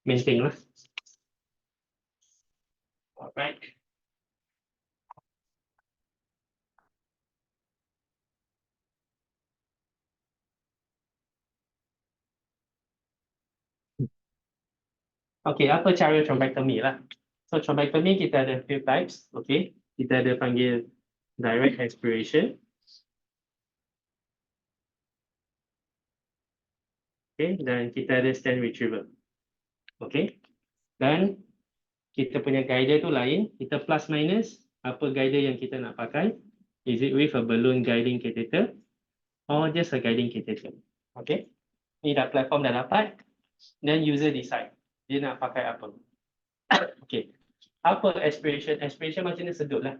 main thing lah. Alright. Okay, apa cara thrombectomy lah? So thrombectomy kita ada few types, okay? Kita ada panggil direct aspiration. Okay, dan kita ada stent retrieval. Okay, dan kita punya guider tu lain, kita plus minus, apa guider yang kita nak pakai. Is it with a balloon guiding catheter or just a guiding catheter? Okay, ni dah platform dah dapat, then user decide dia nak pakai apa. Okay, apa aspiration? Aspiration macam ni sedut lah.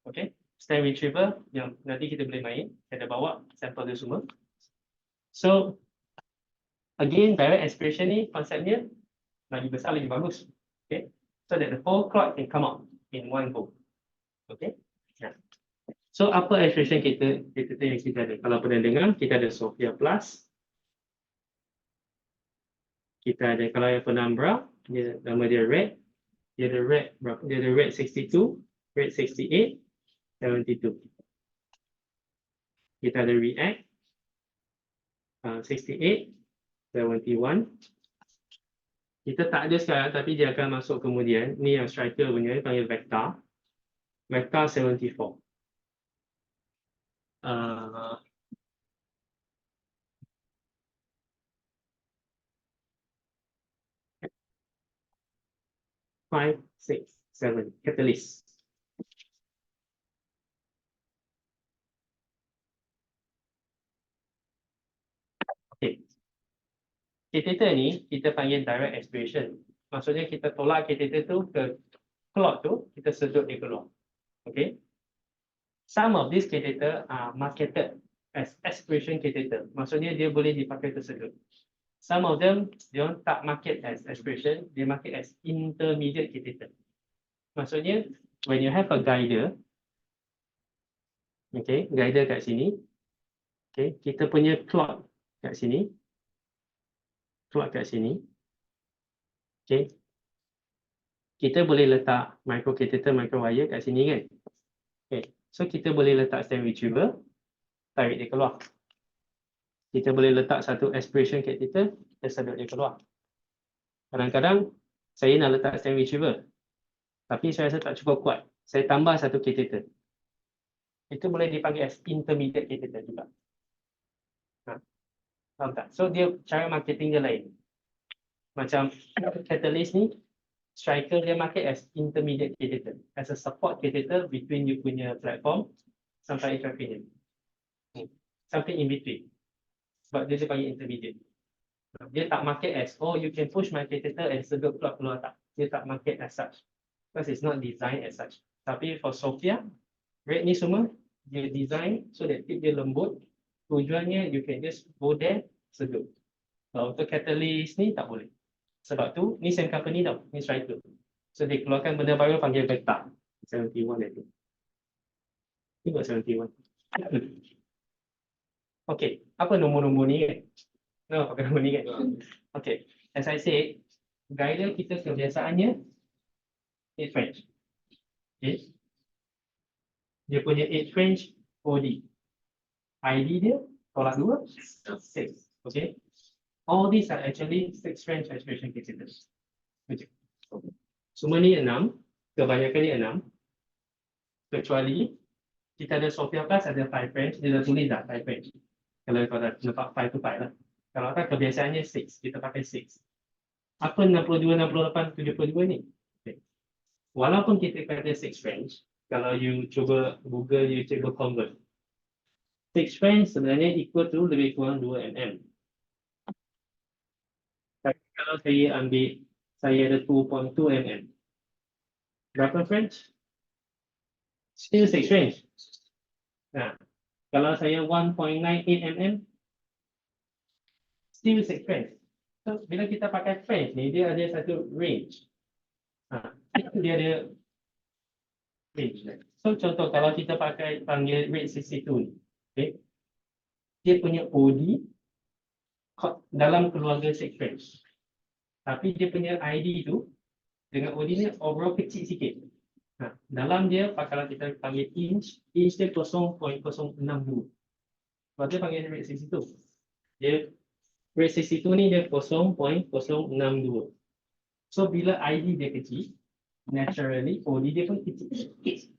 Okay, stent retrieval yang nanti kita boleh main, kita bawa sampel dia semua. So again, direct aspiration ni konsepnya lagi besar, lagi bagus. Okay, so that the whole clot can come out in one go. Okay, nah. So apa aspiration kita yang kita ada? Kalau pernah dengar, kita ada Sophia Plus. Kita ada, kalau yang Penumbra, dia, nama dia Red. Dia ada Red berapa? Dia ada Red 62, Red 68, 72. Kita ada React 68, 71. Kita tak ada sekarang, tapi dia akan masuk kemudian. Ni yang striker punya, dia panggil Vecta. Vecta 74. 5, 6, 7, catalyst. Okay. Catheter ni kita panggil direct aspiration. Maksudnya kita tolak catheter tu ke clot tu, kita sedut dia keluar. Okay. Some of these catheter are marketed as aspiration catheter. Maksudnya dia boleh dipakai tersedut. Some of them, dia tak market as aspiration, dia market as intermediate catheter. Maksudnya, when you have a guider, okay, guider kat sini, okay, kita punya clot kat sini, clot kat sini, okay, kita boleh letak micro catheter, micro wire kat sini kan, okay, so kita boleh letak stent retriever, tarik dia keluar. Kita boleh letak satu aspiration catheter, kita sedut dia keluar. Kadang-kadang saya nak letak stent retriever, tapi saya rasa tak cukup kuat. Saya tambah satu catheter. Itu boleh dipanggil as intermediate catheter juga. Faham tak? So dia cara marketing dia lain. Macam catalyst ni, striker dia market as intermediate catheter, as a support catheter between you punya platform sampai intracranial. Something in between. Sebab dia panggil intermediate. Dia tak market as, oh you can push my catheter and sedut clot keluar, tak. Dia tak market as such. Because it's not designed as such. Tapi for Sophia, Red ni semua, dia design so that tip dia lembut. Tujuannya you can just go there, sedut. Kalau untuk catalyst ni tak boleh. Sebab tu, ni same company tau, ni Striker. So dia keluarkan benda baru panggil Beta. 71 itu. Ni buat 71. Okay, apa nombor-nombor ni kan? No, pakai nombor ni kan? Okay, as I said, guider kita kebiasaannya 8 French. Okay. Dia punya 8 French OD. ID dia tolak 2, 6. Okay. All these are actually 6 French expression capacitors. Okay. Semua ni 6, kebanyakan ni 6. Kecuali kita ada Sophia Plus ada 5 French, dia dah tulis dah 5 French. Kalau kau dah nampak 5 to 5 lah. Kalau tak kebiasaannya 6, kita pakai 6. Apa 62, 68, 72 ni? Okay. Walaupun kita kata 6 French, kalau you cuba Google, you cuba convert. 6 French sebenarnya equal to lebih kurang 2 mm. Tapi kalau saya ambil, saya ada 2.2 mm. Berapa French? Still 6 French. Nah, kalau saya 1.98 mm, still 6 French. So, bila kita pakai French ni, dia ada satu range. Dia ada range. So, contoh kalau kita pakai panggil rate 62 ni, okay? Dia punya OD dalam keluarga 6 French. Tapi dia punya ID tu dengan OD ni overall kecil sikit. Nah, dalam dia kalau kita panggil inch dia 0.062. Sebab dia panggil rate 62. Dia rate 62 ni dia 0.062. So bila ID dia kecil, naturally OD dia pun kecil sikit.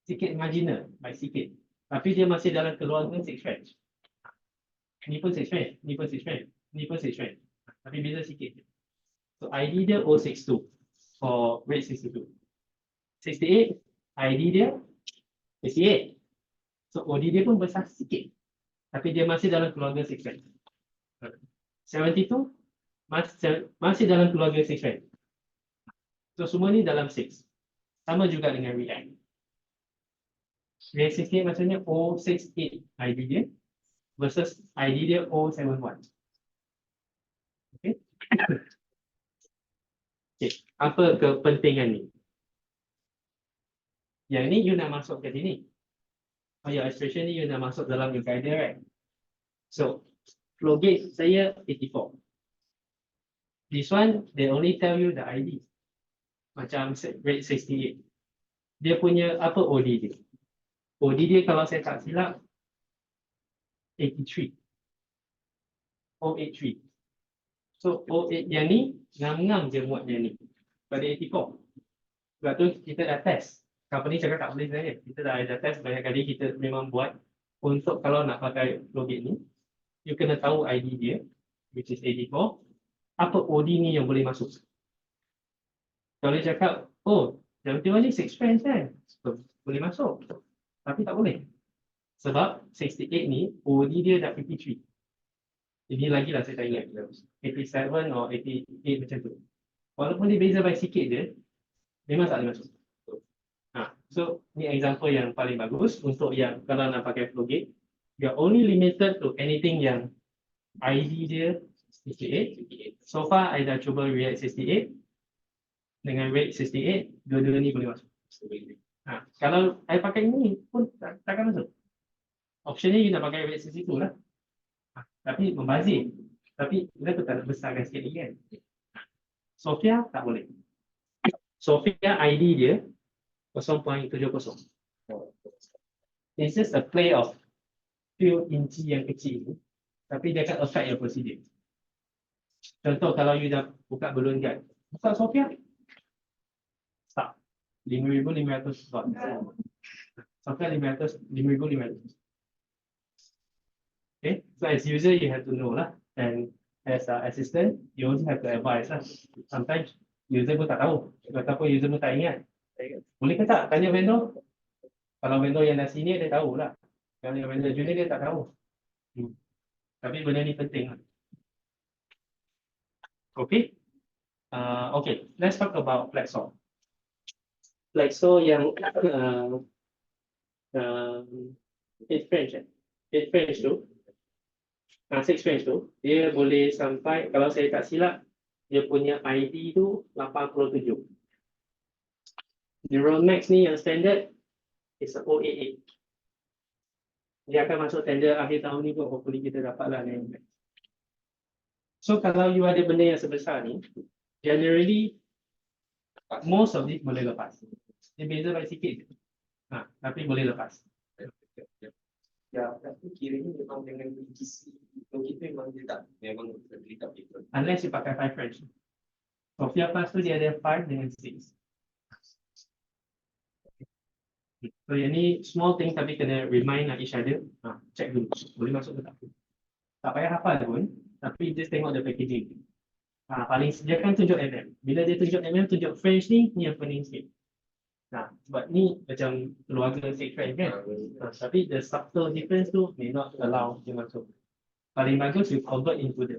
Sikit marginal, baik sikit. Tapi dia masih dalam keluarga 6 French. Ni pun 6 French, ni pun 6 French, ni pun 6 French. Tapi beza sikit. So ID dia 062 for rate 62. 68, ID dia 68. So OD dia pun besar sikit. Tapi dia masih dalam keluarga 6 French. 72 masih dalam keluarga 6 French. So semua ni dalam 6. Sama juga dengan React. React 68 maksudnya 068 ID dia versus ID dia 071. Okay. Okay. Apa kepentingan ni? Yang ni you nak masuk ke sini. Oh ya, expression ni you nak masuk dalam your guider, right? So, flow gate saya 84. This one, they only tell you the ID. Macam rate 68. Dia punya apa OD dia? OD dia kalau saya tak silap 83. 083. So, 08 yang ni, ngam-ngam je muat dia ni. Pada 84. Sebab tu kita dah test. Company cakap tak boleh sebenarnya. Kita dah ada test banyak kali, kita memang buat untuk kalau nak pakai flow gate ni, you kena tahu ID dia, which is 84. Apa OD ni yang boleh masuk? Kalau dia cakap, oh, yang tu ni 6 French kan? So, boleh masuk. Tapi tak boleh. Sebab 68 ni, OD dia dah 53. Jadi lagi lah saya tak ingat. 87 or 88 macam tu. Walaupun dia beza by sikit je, memang tak boleh masuk. So, ni example yang paling bagus untuk yang kalau nak pakai flow gate. You are only limited to anything yang ID dia 68. So far, I dah cuba React 68 dengan rate 68, dua-dua ni boleh masuk. Kalau I pakai ni pun takkan masuk. Option ni you nak pakai rate 62 lah. Tapi membazir. Tapi kita tak nak besarkan sikit lagi kan. Sophia tak boleh. Sophia ID dia 0.70. It's just a play of few inci yang kecil, tapi dia akan affect your procedure. Contoh kalau you dah buka balloon guard, buka Sophia, start 5,500 watt. Sophia 5,500. Okay, so as user you have to know lah, and as an assistant you also have to advise lah. Sometimes user pun tak tahu, ataupun user pun tak ingat. Boleh ke tak tanya vendor? Kalau vendor yang dah senior dia tahu lah. Kalau yang vendor junior dia tak tahu. Tapi benda ni penting lah. Okay. Okay, let's talk about Flexor. Flexor yang 8 French tu. 6 range tu, dia boleh sampai, kalau saya tak silap, dia punya ID tu 87. Neural Max ni yang standard is 088. Dia akan masuk tender akhir tahun ni kot, hopefully kita dapatlah Neural Max. So kalau you ada benda yang sebesar ni, generally most of it boleh lepas. Dia beza by sikit je. Tapi boleh lepas. Ya, tapi kiranya memang dengan PGC kita memang dia tak memang terlibat itu. Unless you pakai 5 French. Sophia Plus tu dia ada 5 dengan 6. So yang ni small thing tapi kena remind each other. Check dulu. Boleh masuk ke tak? Tak payah hafal pun. Tapi just tengok the packaging. Paling dia kan tunjuk MM. Bila dia tunjuk MM, tunjuk French ni yang pening sikit. Sebab ni macam keluarga 6 French kan. Tapi the subtle difference tu may not allow dia masuk. Paling bagus you convert into the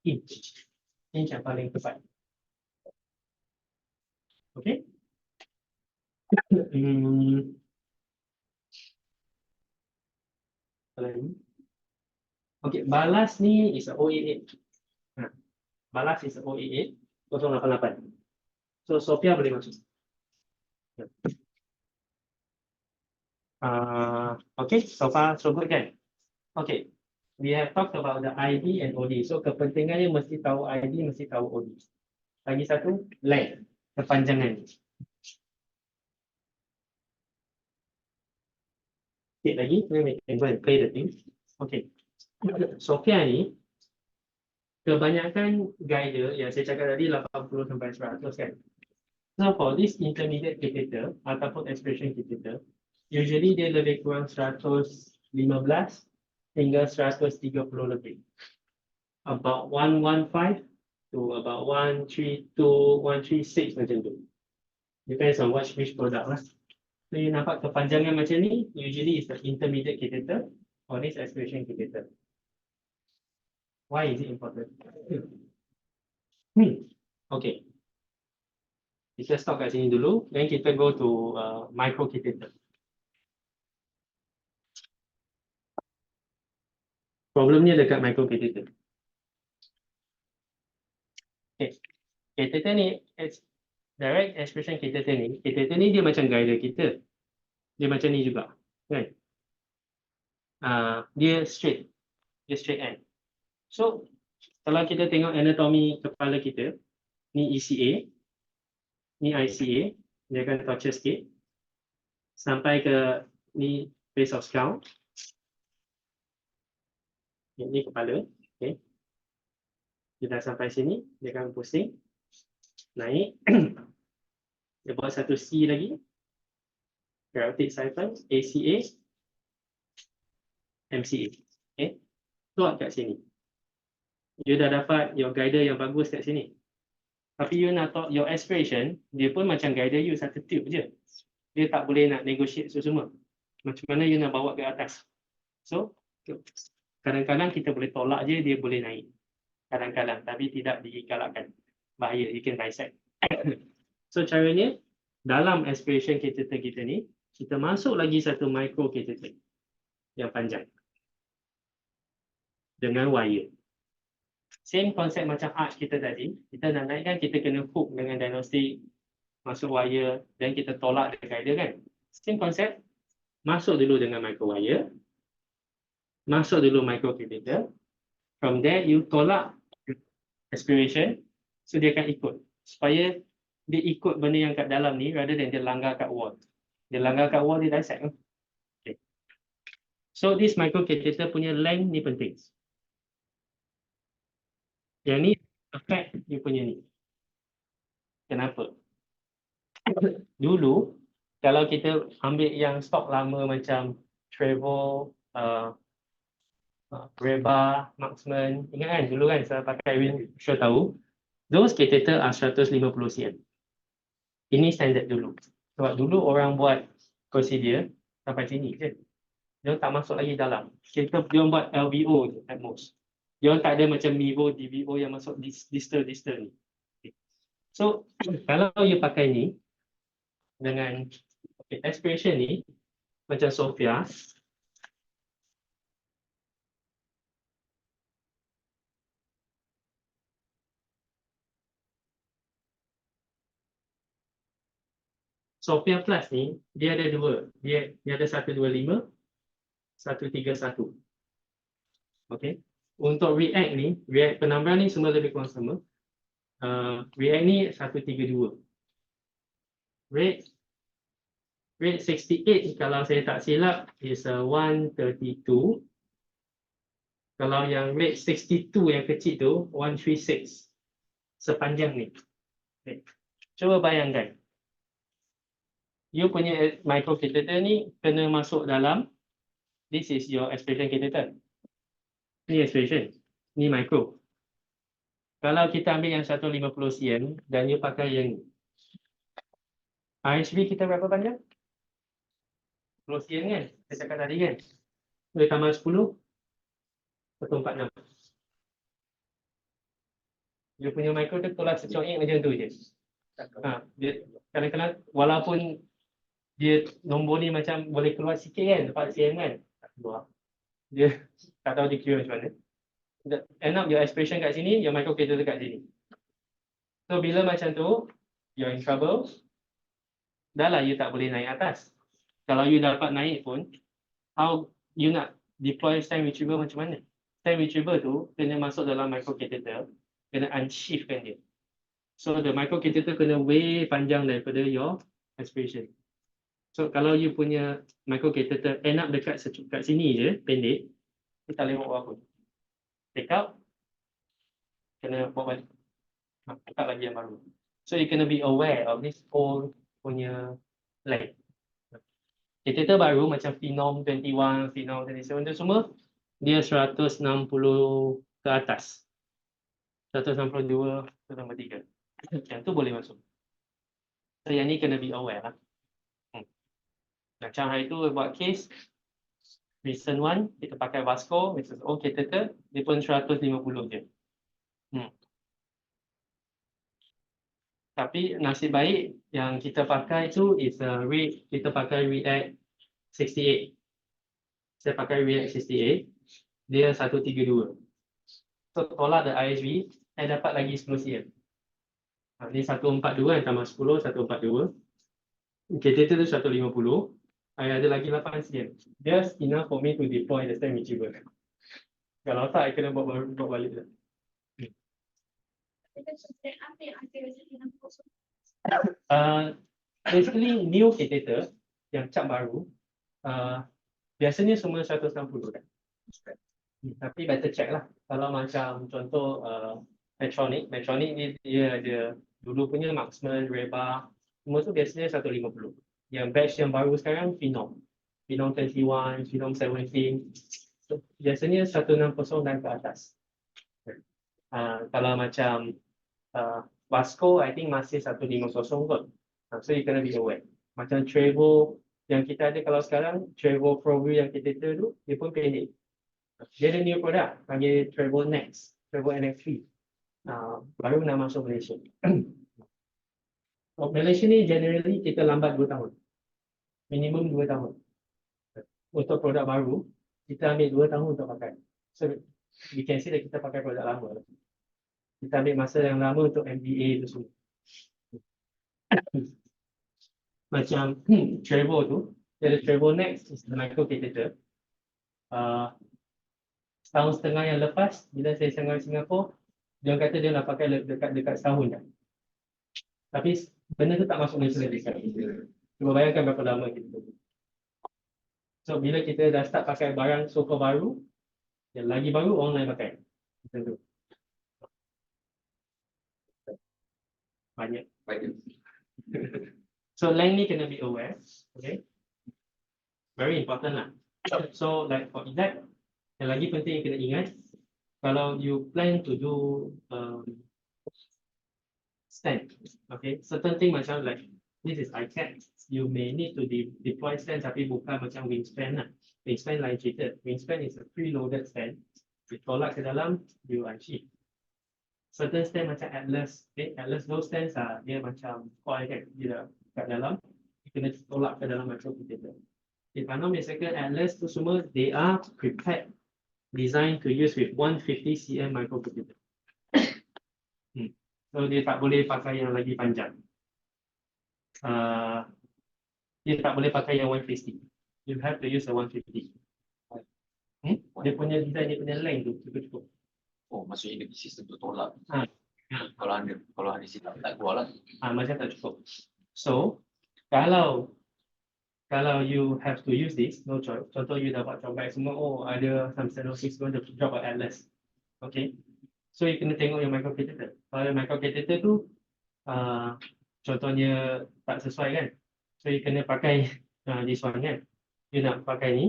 inch. Inch yang paling tepat. Okay. Okay, balas ni is a 088. Balas is a 088, 088. So Sophia boleh masuk. Okay, so far so good kan? Okay, we have talked about the ID and OD. So kepentingannya mesti tahu ID, mesti tahu OD. Lagi satu, length, kepanjangan. Sikit lagi, we can go and play the thing. Okay, Sophia ni, kebanyakan guider yang saya cakap tadi 80 sampai 100 kan. So for this intermediate catheter ataupun expression catheter, usually dia lebih kurang 115 hingga 130 lebih. About 115 to about 132, 136 macam tu. Depends on which product lah. So you nampak kepanjangan macam ni, usually is the intermediate catheter or this expression catheter. Why is it important? Okay. Kita stop kat sini dulu, then kita go to micro catheter. Problemnya dekat micro catheter. Okay. Catheter ni, direct expression catheter ni dia macam guider kita. Dia macam ni juga, kan? Dia straight end. So, kalau kita tengok anatomi kepala kita, ni ECA, ni ICA, dia akan torture sikit. Sampai ke ni base of skull. Ini kepala, okay. Dia dah sampai sini, dia akan pusing. Naik. Dia buat satu C lagi. Carotid siphon, ACA, MCA. Okay. Tuak kat sini. You dah dapat your guider yang bagus kat sini. Tapi you nak your aspiration, dia pun macam guider you satu tube je. Dia tak boleh nak negotiate semua. Macam mana you nak bawa ke atas. So, kadang-kadang kita boleh tolak je, dia boleh naik. Kadang-kadang, tapi tidak digalakkan. Bahaya, you can dissect. So, caranya, dalam aspiration catheter kita ni, kita masuk lagi satu micro catheter yang panjang. Dengan wire. Same konsep macam arch kita tadi. Kita nak naikkan, kita kena hook dengan diagnostik, masuk wire, dan kita tolak the guider kan. Same konsep. Masuk dulu dengan micro wire. Masuk dulu micro catheter. From there, you tolak aspiration. So, dia akan ikut. Supaya dia ikut benda yang kat dalam ni, rather than dia langgar kat wall. Dia langgar kat wall, dia dissect. Okay. So, this micro catheter punya length ni penting. Yang ni affect dia punya ni. Kenapa? Dulu, kalau kita ambil yang stok lama macam Trevo, Reba, Marksman, ingat kan dulu kan saya pakai Win, sure tahu. Those catheter are 150 cm. Ini standard dulu. Sebab dulu orang buat procedure sampai sini je. Dia tak masuk lagi dalam. Kita dia buat LVO je at most. Dia tak ada macam MIVO, DVO yang masuk distal ni. Okay. So, kalau you pakai ni dengan aspiration ni macam Sophia, Sophia Plus ni, dia ada dua. Dia ada 125, 131. Okay. Untuk React ni, React penambahan ni semua lebih kurang sama. React ni 132. Rate 68 kalau saya tak silap is 132. Kalau yang rate 62 yang kecil tu 136 sepanjang ni. Okay. Cuba bayangkan. You punya microcatheter ni kena masuk dalam, this is your aspiration catheter. Ni aspiration, ni micro. Kalau kita ambil yang 150 cm dan you pakai yang ni. RHB kita berapa panjang? 10 cm kan? Saya cakap tadi kan? Boleh tambah 10, 146. You punya micro tu tolak secoik macam tu je. Dia kadang-kadang walaupun dia nombor ni macam boleh keluar sikit kan, 4 cm kan? Tak keluar. Dia tak tahu dia kira macam mana. End up your aspiration kat sini, your microcatheter kat sini. So bila macam tu, you're in trouble. Dah lah you tak boleh naik atas. Kalau you dapat naik pun, how you nak deploy stem retriever macam mana? Stem retriever tu kena masuk dalam microcatheter, kena unsheath kan dia. So the microcatheter kena way panjang daripada your aspiration. So kalau you punya microcatheter end up dekat sini je, pendek, you tak boleh buat apa. Take out, kena bawa balik. Tukar lagi yang baru. So you kena be aware of this whole punya leg. Catheter baru macam Phenom 21, Phenom 27 tu semua, dia 160 ke atas. 162, 163. Yang tu boleh masuk. So yang ni kena be aware lah. Macam hari tu buat case recent one, kita pakai Vasco, which is old catheter, dia pun 150 je. Tapi nasib baik yang kita pakai tu is kita pakai React 68. Saya pakai React 68, dia 132. So tolak the ISV, saya dapat lagi 10 cm. Ni 142 kan, tambah 10, 142. Catheter tu 150. I ada lagi 8 cm. Just enough for me to deploy the stem retriever. Kalau tak, I kena bawa balik dah. Apa yang ada dalam kosong? Basically, new catheter yang cap baru, biasanya semua 160 kan. Tapi better check lah. Kalau macam contoh Medtronic ni dia ada dulu punya Marksman, Reba, semua tu biasanya 150. Yang batch yang baru sekarang Phenom 21, Phenom 17. So, biasanya 160 dan ke atas. Kalau macam Vasco, I think masih 150 kot. So you kena be aware. Macam Trevo yang kita ada kalau sekarang, Trevo ProView yang kita tu, dia pun pendek. Dia ada new product, panggil Trevo Next, Trevo NX3. Baru nak masuk Malaysia. Malaysia ni generally kita lambat 2 tahun. Minimum 2 tahun. Untuk produk baru, kita ambil 2 tahun untuk pakai. So, we can say that kita pakai produk lama. Kita ambil masa yang lama untuk MBA tu semua. Macam Trevo tu, dia ada Trevo Next, is the microcatheter. Setahun setengah yang lepas, bila saya sangat Singapura, dia kata dia nak pakai dekat setahun dah. Tapi benda tu tak masuk Malaysia lagi sekarang. Cuba bayangkan berapa lama kita tunggu. So bila kita dah start pakai barang super baru, yang lagi baru orang lain pakai. Macam tu. Banyak. So length ni kena be aware. Okay. Very important lah. So like for that, yang lagi penting yang kena ingat, kalau you plan to do stand, okay, certain thing macam like this is ICAT, you may need to deploy stand tapi bukan macam wingspan lah. Wingspan lain cerita. Wingspan is a preloaded stand. Ditolak ke dalam, you unsheath. Certain stand macam Atlas, okay, Atlas those stands dia macam coil kan, dia kat dalam, dia kena tolak ke dalam microcatheter. If I know misalkan Atlas tu semua, they are prepared, designed to use with 150 cm microcatheter. So dia tak boleh pakai yang lagi panjang. dia tak boleh pakai yang 150. You have to use a 150. Dia punya design, dia punya length tu cukup-cukup. Oh, maksudnya dia sistem tu tolak. Ha. Kalau ada silap tak keluar lah. Macam tak cukup. So, kalau you have to use this, no choice. Contoh you dapat combine semua, oh ada some stenosis going to drop at atlas. Okay. So you kena tengok yang microcatheter. Kalau yang microcatheter tu contohnya tak sesuai kan. So you kena pakai this one kan. You nak pakai ni.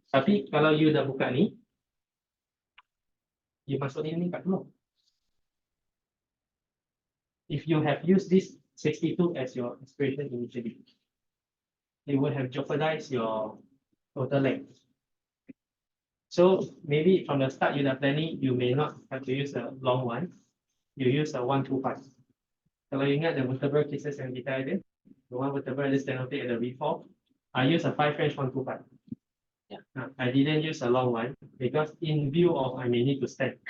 Tapi kalau you dah buka ni, you masuk ni kat dulu. If you have used this 62 as your aspiration initially, it would have jeopardized your total length. So maybe from the start you dah planning, you may not have to use a long one. You use a 125. Kalau you ingat the vertebral cases yang kita ada, the one vertebral is stenotic at the V4, I use a 5 French 125. Yeah. I didn't use a long one because in view of I may need to stand.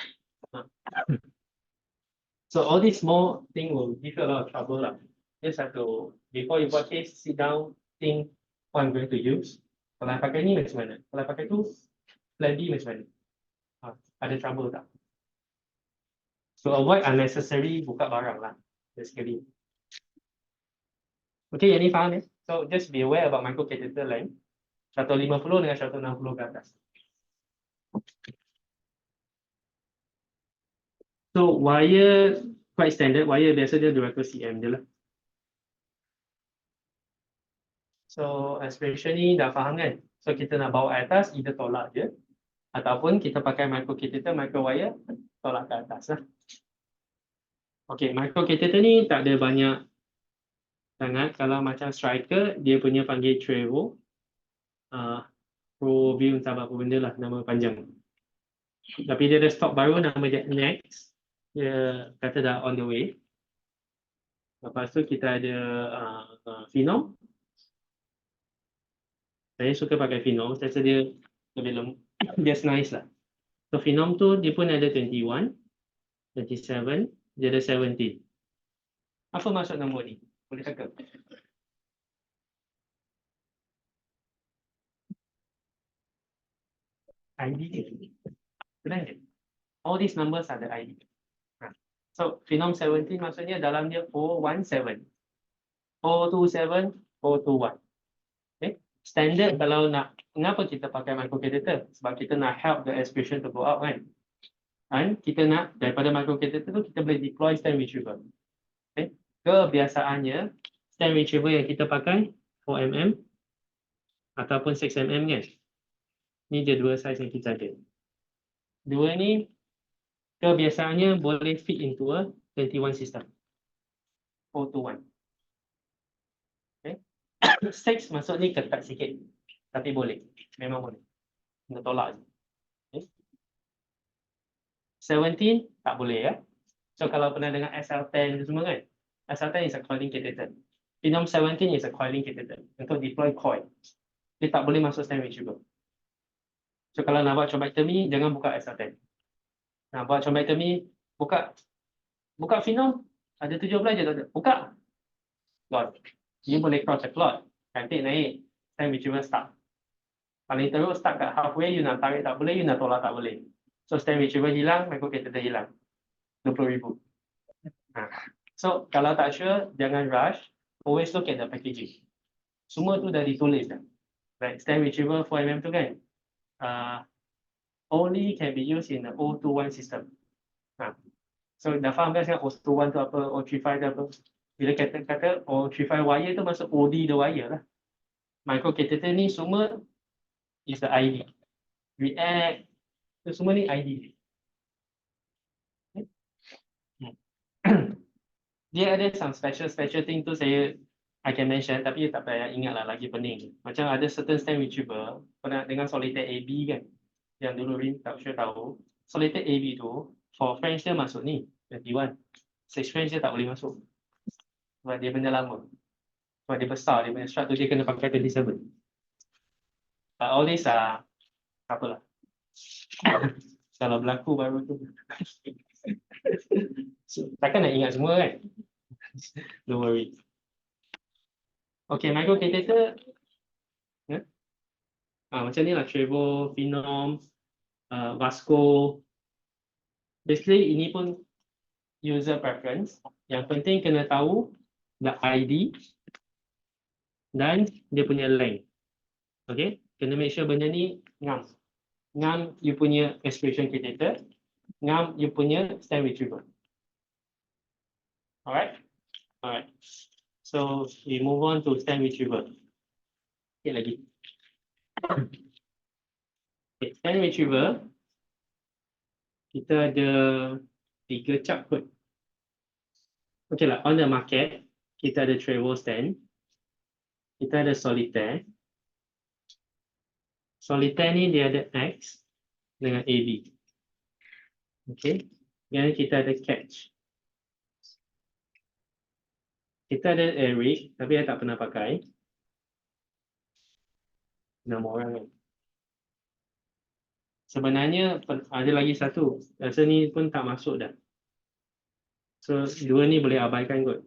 So all these small thing will give you a lot of trouble lah. Just have to, before you buat case, sit down, think what I'm going to use. Kalau I pakai ni macam mana? Kalau I pakai tu, plan B macam mana? Ada trouble tak? So avoid unnecessary buka barang lah, basically. Okay, yang ni faham ya? So just be aware about microcatheter length. 150 dengan 160 ke atas. So wire quite standard, wire biasa dia 200 cm je lah. So aspiration ni dah faham kan? So kita nak bawa atas, either tolak je ataupun kita pakai microcatheter, micro wire, tolak ke atas lah. Okay, microcatheter ni tak ada banyak sangat. Kalau macam striker, dia punya panggil Trevo. ProView entah apa benda lah, nama panjang. Tapi dia ada stok baru nama dia Next. Dia kata dah on the way. Lepas tu kita ada Phenom. Saya suka pakai Phenom, saya rasa dia lebih lembut, just nice lah. So Phenom tu dia pun ada 21, 27, dia ada 17. Apa maksud nombor ni? Boleh cakap? ID dia. Senang je. All these numbers are the ID. So Phenom 17 maksudnya dalam dia 417, 427, 421. Okay. Standard kalau nak, kenapa kita pakai microcatheter? Sebab kita nak help the aspiration to go out kan. Dan kita nak daripada microcatheter tu kita boleh deploy stent retriever. Okay. Kebiasaannya stent retriever yang kita pakai 4mm ataupun 6mm kan. Ni dia dua size yang kita ada. Dua ni kebiasaannya boleh fit into a 21 system. 421. Okay. 6 masuk ni ketat sikit. Tapi boleh. Memang boleh. Kita tolak je. Okay. 17 tak boleh ya. So kalau pernah dengar SL10 semua kan. SL10 is a coiling catheter. Phenom 17 is a coiling catheter. Untuk deploy coil. Dia tak boleh masuk stent retriever. So kalau nak buat thrombectomy, jangan buka SL10. Nak buat thrombectomy, buka Phenom. Ada 17 je tak ada. Buka. Clot. Dia boleh cross a clot. Cantik naik. Stent retriever stuck. Paling teruk stuck kat halfway, you nak tarik tak boleh, you nak tolak tak boleh. So stent retriever hilang, microcatheter hilang. 20,000. So kalau tak sure, jangan rush. Always look at the packaging. Semua tu dah ditulis dah. Like stent retriever 4mm tu kan. Only can be used in the O21 system. So dah faham kan sekarang O21 tu apa, O35 tu apa. Bila kata O35 wire tu masuk OD the wire lah. Microcatheter ni semua is the ID. React, tu semua ni ID. Dia ada some special thing tu I can mention, tapi tak payah ingat lah, lagi pening. Macam ada certain stent retriever, pernah dengan Solitaire AB kan, yang dulu Rin tak sure tahu. Solitaire AB tu, for French dia masuk ni, 21. 6 French dia tak boleh masuk. Sebab dia benda lama. Sebab dia besar, dia punya strap tu dia kena pakai 27. But all this tak apalah. Kalau berlaku baru tu. So, takkan nak ingat semua kan? Don't worry. Okay, microcatheter. Ya. Macam ni lah, Trevo, Phenom, Vasco. Basically, ini pun user preference. Yang penting kena tahu the ID dan dia punya length. Okay, kena make sure benda ni ngam. Ngam you punya aspiration catheter, ngam you punya stent retriever. Alright? Alright. So we move on to stent retriever. Okay, lagi. Okay, stent retriever kita ada 3 cap kot. Okay lah, on the market kita ada Trevo stent, kita ada Solitaire. Solitaire ni dia ada X dengan AB. Okay, dan kita ada Catch. Kita ada Eric, tapi saya tak pernah pakai. Nama orang kan. Sebenarnya ada lagi satu. Rasa ni pun tak masuk dah. So, dua ni boleh abaikan kot.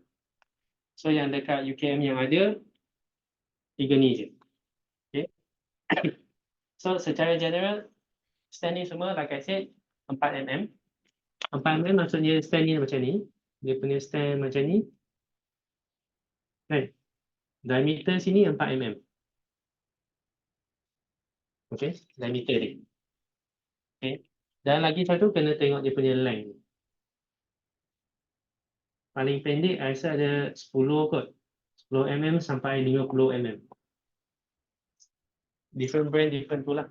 So, yang dekat UKM yang ada, 3 ni je. Okay. So, secara general, stand ni semua, like I said, 4mm. 4mm maksudnya stand ni macam ni. Dia punya stand macam ni. Kan? Diameter sini 4mm. Okay, diameter dia. Okay. Dan lagi satu kena tengok dia punya length. Paling pendek I rasa ada 10 kot. 10mm sampai 50mm. Different brand, different tu lah.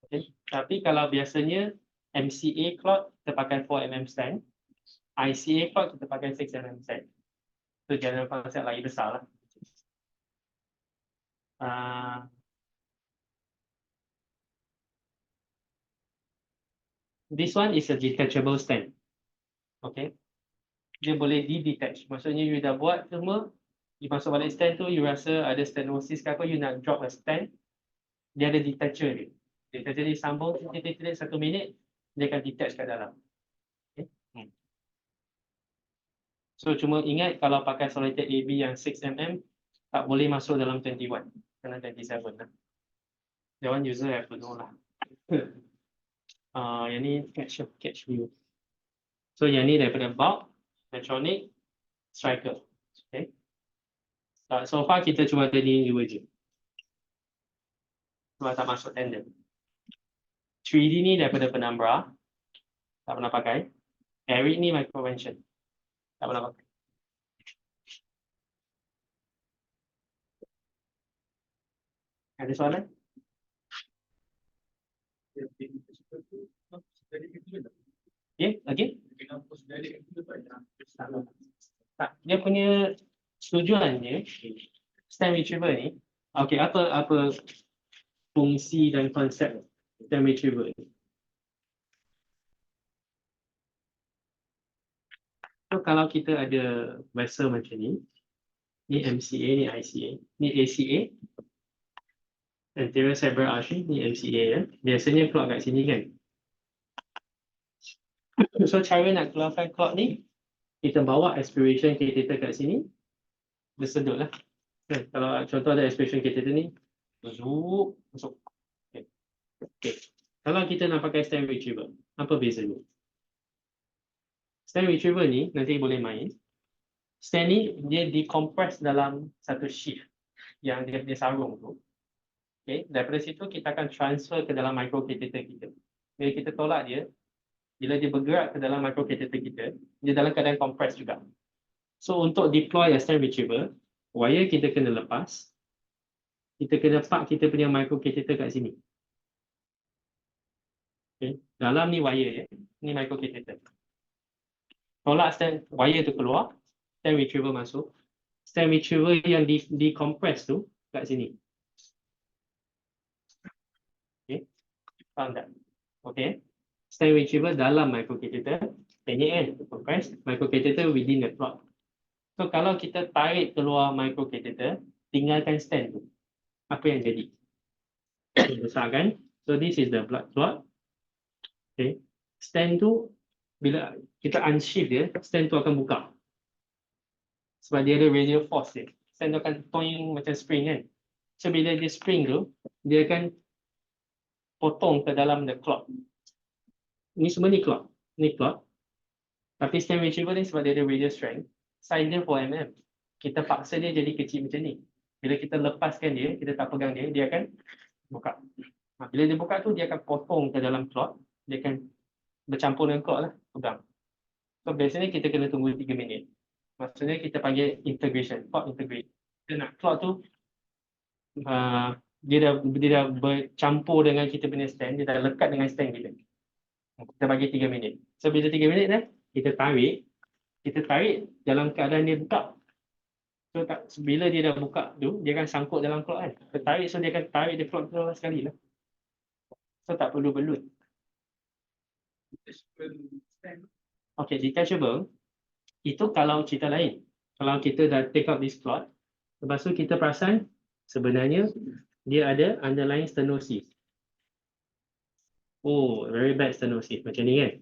Okay. Tapi kalau biasanya MCA cloth kita pakai 4mm stand. ICA cloth kita pakai 6mm stand. Itu general konsep lagi besar lah. This one is a detachable stand. Okay. Dia boleh di-detach. Maksudnya you dah buat semua, you masuk balik stand tu, you rasa ada stenosis ke apa, you nak drop a stand, dia ada detacher dia. Detacher dia sambung, titik-titik 1 minit, dia akan detach kat dalam. Okay. So cuma ingat kalau pakai Solitaire AB yang 6mm, tak boleh masuk dalam 21, kena 27 lah. That one user have to know lah. Yang ni catch view. So yang ni daripada bulk, Medtronic, Striker. Okay. So far kita cuma ada ni dua je. Cuma tak masuk tender. 3D ni daripada Penumbra. Tak pernah pakai. Eric ni Microvention. Tak pernah pakai. Ada soalan? Okay, again? Tak, dia punya tujuannya stent retriever ni, okay, apa fungsi dan konsep stent retriever ni? So kalau kita ada vessel macam ni MCA, ni ICA, ni ACA, anterior cerebral artery, ni MCA ya. Biasanya clot kat sini kan. So cara nak keluarkan clot ni, kita bawa aspiration catheter kat sini, bersedut lah. Kalau contoh ada aspiration catheter ni, masuk. Okay. Okay. Kalau kita nak pakai stent retriever, apa bezanya? Stent retriever ni nanti boleh main. Stent ni dia decompress dalam satu sheath yang dia sarung tu. Okay. Daripada situ kita akan transfer ke dalam microcatheter kita. Bila kita tolak dia, bila dia bergerak ke dalam microcatheter kita, dia dalam keadaan compress juga. So untuk deploy a stent retriever, wire kita kena lepas. Kita kena park kita punya microcatheter kat sini. Okay. Dalam ni wire ya, ni microcatheter. Tolak stent, wire tu keluar, stent retriever masuk. Stent retriever yang decompress tu kat sini. Okay. Faham tak? Okay. Stent retriever dalam microcatheter, pendek kan, compress, microcatheter within the clot. So kalau kita tarik keluar microcatheter, tinggalkan stent tu, apa yang jadi? Besar kan? So this is the blood clot. Okay. Stent tu, bila kita unsheath dia, stent tu akan buka. Sebab dia ada radial force dia. Stand tu akan point macam spring kan. So bila dia spring tu, dia akan potong ke dalam the clock. Ni semua ni clock. Ni clock. Tapi stand retriever ni sebab dia ada radial strength, size dia 4 mm. Kita paksa dia jadi kecil macam ni. Bila kita lepaskan dia, kita tak pegang dia, dia akan buka. Bila dia buka tu, dia akan potong ke dalam clock. Dia akan bercampur dengan clock lah, pegang. So biasanya kita kena tunggu 3 minit. Maksudnya kita panggil integration, clock integrate. Kita nak clock tu, dia dah bercampur dengan kita punya stand, dia dah lekat dengan stand kita. Kita bagi 3 minit. So bila 3 minit dah, kita tarik dalam keadaan dia buka. So bila dia dah buka tu, dia akan sangkut dalam clock kan. Kita tarik, so dia akan tarik dia clock tu sekali lah. So tak perlu belut. Okay, detachable, itu kalau cerita lain. Kalau kita dah take out this clock, lepas tu kita perasan sebenarnya dia ada underlying stenosis. Oh, very bad stenosis. Macam ni kan.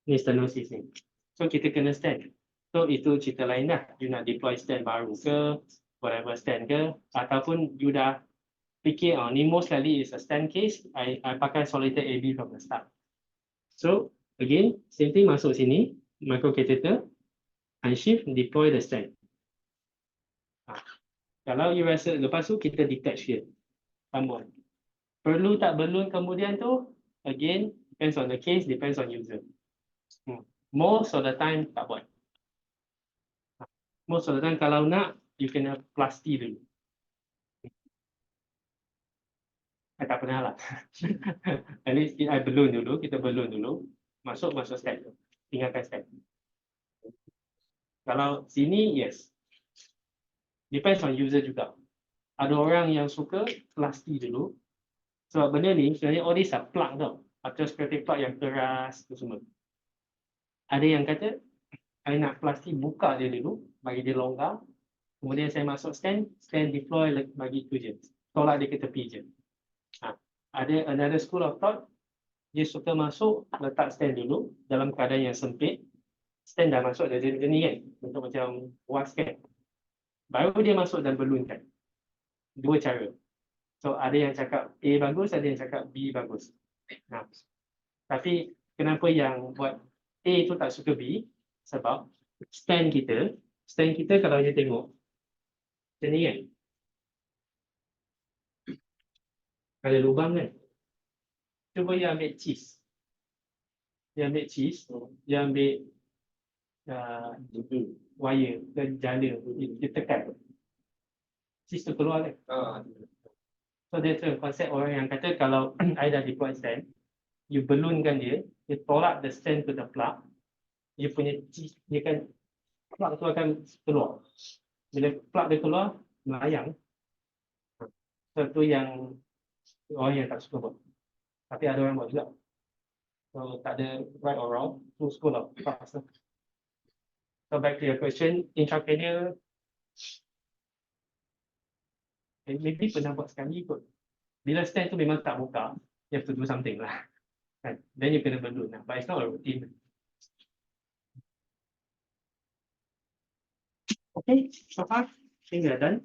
Ni stenosis ni. So kita kena stand. So itu cerita lain dah. You nak deploy stand baru ke, whatever stand ke, ataupun you dah fikir, oh ni most likely is a stand case, I pakai solitaire AB from the start. So again, same thing, masuk sini, microcatheter, unshift, deploy the stand. Kalau you rasa, lepas tu kita detach dia. Sambung. Perlu tak balloon kemudian tu, again, depends on the case, depends on user. Most of the time tak buat. Most of the time kalau nak, you kena plasti dulu. Tak pernah lah. At least I balloon dulu, kita balloon dulu. Masuk stand. Tinggalkan stand. Kalau sini, yes. Depends on user juga. Ada orang yang suka plasti dulu. Sebab benda ni, sebenarnya all these are plug tau. Arteriosclerotic plug yang keras tu semua. Ada yang kata, I nak plasti buka dia dulu, bagi dia longgar. Kemudian saya masuk stand deploy bagi tu je. Tolak dia ke tepi je. Ada another school of thought, dia suka masuk, letak stand dulu dalam keadaan yang sempit. Stand dah masuk, dah jadi ni kan, untuk macam was kan. Baru dia masuk dan balloonkan. Dua cara. So ada yang cakap A bagus, ada yang cakap B bagus. Tapi kenapa yang buat A tu tak suka B? Sebab stand kita kalau dia tengok macam ni kan, ada lubang kan. Cuba dia ambil cheese. Dia ambil wire dan jala, dia tekan. Cheese tu keluar kan. So that's the konsep orang yang kata kalau I dah deploy stand, you balloonkan dia, you tolak the stand to the plug, dia punya cheese, dia kan, plug tu akan keluar. Bila plug dia keluar, melayang. So tu yang orang yang tak suka buat. Tapi ada orang buat juga. So tak ada right or wrong, tu school of thought. So back to your question, intracranial, maybe pernah buat sekali kot. Bila stand tu memang tak buka, you have to do something lah. Then you kena balloon lah. But it's not a routine. Okay, so far, I think we are done.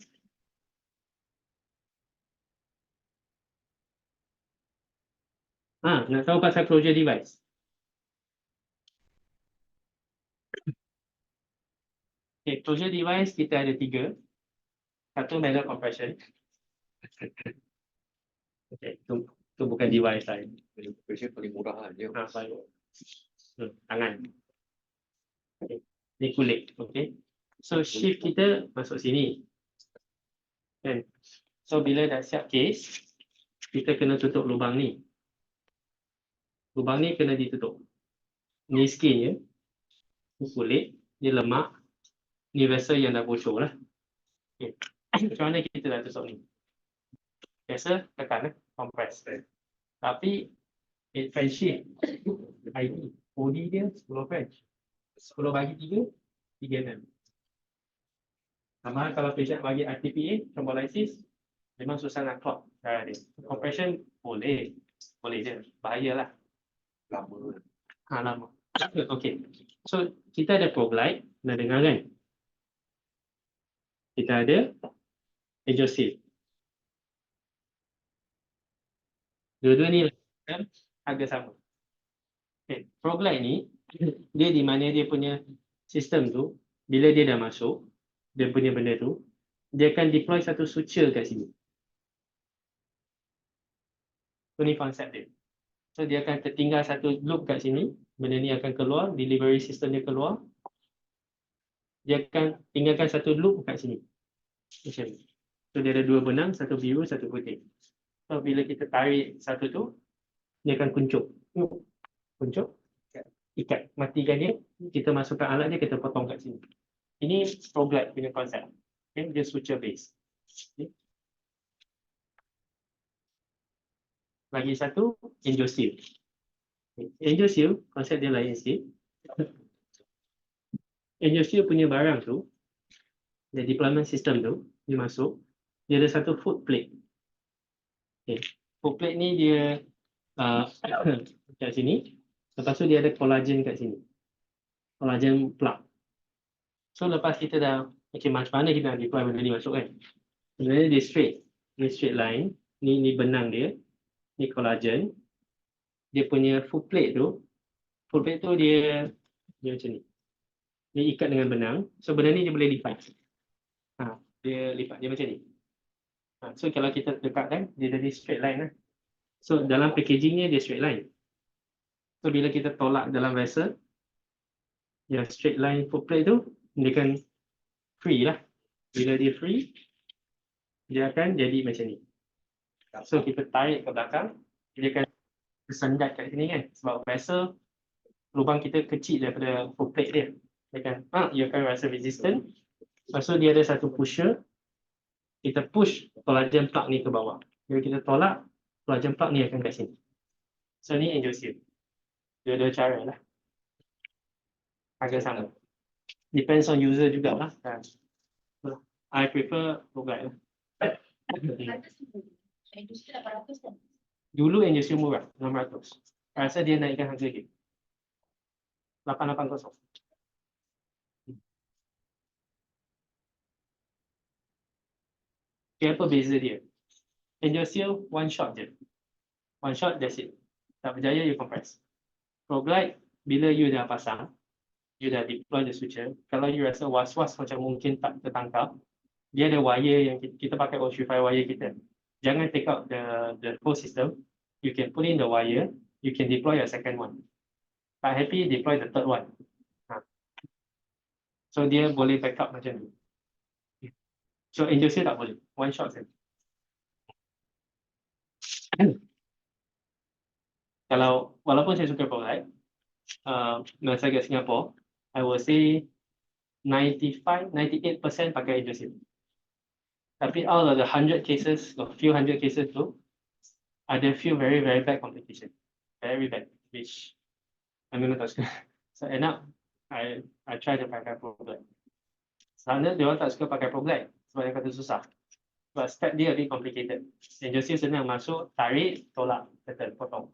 Nak tahu pasal closure device. Okay, closure device kita ada 3. Satu manual compression. Okay, itu bukan device lain. Compression paling murah lah dia. Tangan. Okay. Ni kulit. Okay. So shift kita masuk sini. Kan? So bila dah siap case, kita kena tutup lubang ni. Lubang ni kena ditutup. Ni skin je. Ni kulit. Ni lemak. Ni vessel yang dah bocor lah. Okay. Macam mana kita dah tutup ni? Biasa tekan, compress. Tapi French shift ID, OD dia 10 French. 10 bagi 3, 3 mm. Sama kalau patient bagi RTPA, thrombolysis, memang susah nak clot darah dia. Compression boleh je, bahayalah. Lama. Lama. Okay. So kita ada ProGlide, nak dengar kan? kita ada angiosil. Dua-dua ni harga sama. Okay. Proglide ni, dia di mana dia punya sistem tu, bila dia dah masuk, dia punya benda tu, dia akan deploy satu suture kat sini. So ni konsep dia. So dia akan tertinggal satu loop kat sini, benda ni akan keluar, delivery system dia keluar. Dia akan tinggalkan satu loop kat sini. Macam ni. So dia ada dua benang, satu biru, satu putih. So bila kita tarik satu tu, dia akan kuncup. Kuncup, ikat, matikan dia, kita masukkan alat dia, kita potong kat sini. Ini Proglide punya konsep. Okay, dia suture base. Okay. Lagi satu, angiosil. Okay. Angiosil, konsep dia lain sikit. Angiosil punya barang tu, the deployment system tu, dia masuk, dia ada satu foot plate. Okay. Foot plate ni dia kat sini. Lepas tu dia ada collagen kat sini. Collagen plug. So lepas kita dah, okay, macam mana kita nak deploy benda ni masuk kan? Sebenarnya dia straight. Ni straight line. Ni benang dia. Ni collagen. Dia punya foot plate tu. Foot plate tu dia macam ni. Dia ikat dengan benang. So benda ni dia boleh lipat. Dia lipat. Dia macam ni. So kalau kita dekatkan, dia jadi straight line lah. So dalam packagingnya dia straight line. So bila kita tolak dalam vessel, yang straight line foot plate tu, dia akan free lah. Bila dia free, dia akan jadi macam ni. So kita tarik ke belakang, dia akan tersendat kat sini kan. Sebab vessel, lubang kita kecil daripada foot plate dia. Dia akan rasa resistant. Lepas tu dia ada satu pusher. Kita push collagen plug ni ke bawah. Bila kita tolak, collagen plug ni akan kat sini. So ni angiosil. Dua-dua cara lah. Harga sama. Depends on user jugalah. I prefer Proglide lah. Industri 800 kan? Dulu angiosil murah, 600. Rasa dia naikkan harga dia. 880. Okay, apa beza dia? Angiosil one shot je. One shot, that's it. Tak berjaya, you compress. Proglide, bila you dah pasang, you dah deploy the suture, kalau you rasa was-was macam mungkin tak tertangkap, dia ada wire yang kita pakai O35 wire kita. Jangan take out the whole system. You can put in the wire, you can deploy a second one. Tak happy, deploy the third one. So dia boleh backup macam ni. So angiosil tak boleh, one shot saja. Kalau walaupun saya suka Proglide, masa kat Singapore, I will say 98% pakai angiosil. Tapi out of the 100 cases, or few hundred cases tu, ada few very bad complication. Very bad, which I memang tak suka. So end up, I try to pakai Proglide. Sebenarnya dia orang tak suka pakai Proglide, sebab dia kata susah. But step dia a bit complicated. Angiosil senang masuk, tarik, tolak, settle, potong.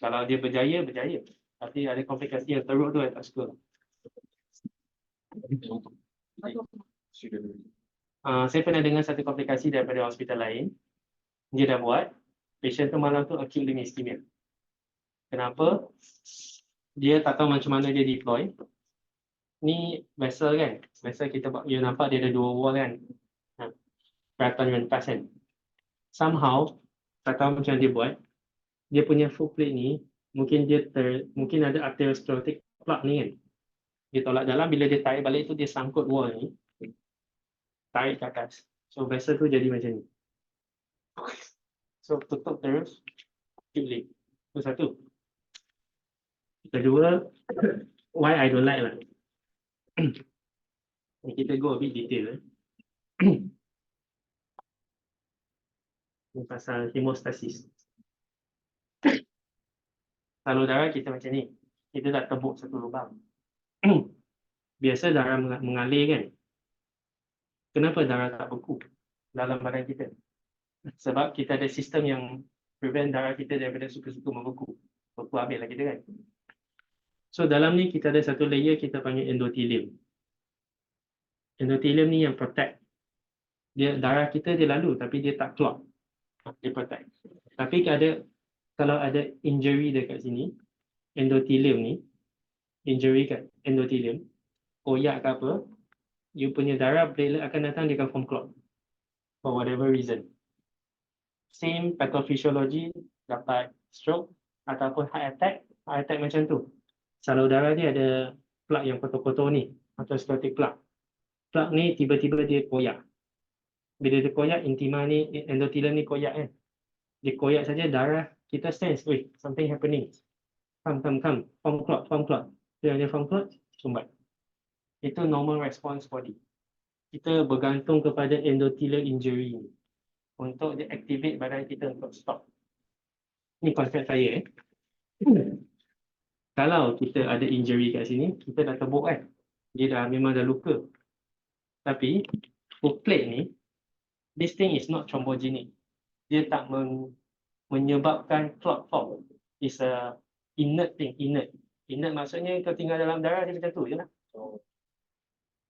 Kalau dia berjaya, berjaya. Tapi ada komplikasi yang teruk tu saya tak suka. Saya pernah dengar satu komplikasi daripada hospital lain. Dia dah buat, patient tu malam tu acute limb ischemia. Kenapa? Dia tak tahu macam mana dia deploy. Ni vessel kan? Vessel kita you nampak dia ada dua wall kan? Peralatan rentas kan? Somehow, tak tahu macam dia buat. Dia punya foot plate ni, mungkin ada arteriosclerotic plug ni kan? Dia tolak dalam, bila dia tarik balik tu dia sangkut wall ni. Tarik ke atas. So vessel tu jadi macam ni. So tutup terus. Itu satu. Kedua, why I don't like lah. Kita go a bit detail. Ini pasal hemostasis. Salur darah kita macam ni. Kita dah tebuk satu lubang. Biasa darah mengalir kan? Kenapa darah tak beku dalam badan kita? Sebab kita ada sistem yang prevent darah kita daripada suka-suka membeku. Beku habis lah kita kan? So dalam ni kita ada satu layer kita panggil endothelium. Endothelium ni yang protect. Darah kita dia lalu tapi dia tak clot. Dia protect. Tapi kalau ada injury dekat sini, endothelium ni, injury kat endothelium, koyak ke apa, you punya darah platelet akan datang, dia akan form clot. For whatever reason. Same pathophysiology, dapat stroke ataupun heart attack macam tu. Salur darah dia ada plug yang kotor-kotor ni, atherosclerotic plug. Plug ni tiba-tiba dia koyak. Bila dia koyak, intima ni, endothelium ni koyak kan. Dia koyak saja, darah kita sense, wait, something happening. Come, form clot. Bila dia form clot, sumbat. Itu normal response body. Kita bergantung kepada endothelial injury ni untuk dia activate badan kita untuk stop. Ni konsep saya. Kalau kita ada injury kat sini, kita dah tebuk kan. Dia memang dah luka. Tapi, plate ni, this thing is not thrombogenic. Dia tak menyebabkan clot form. It's a inert thing, inert. Inert maksudnya kau tinggal dalam darah dia macam tu je lah.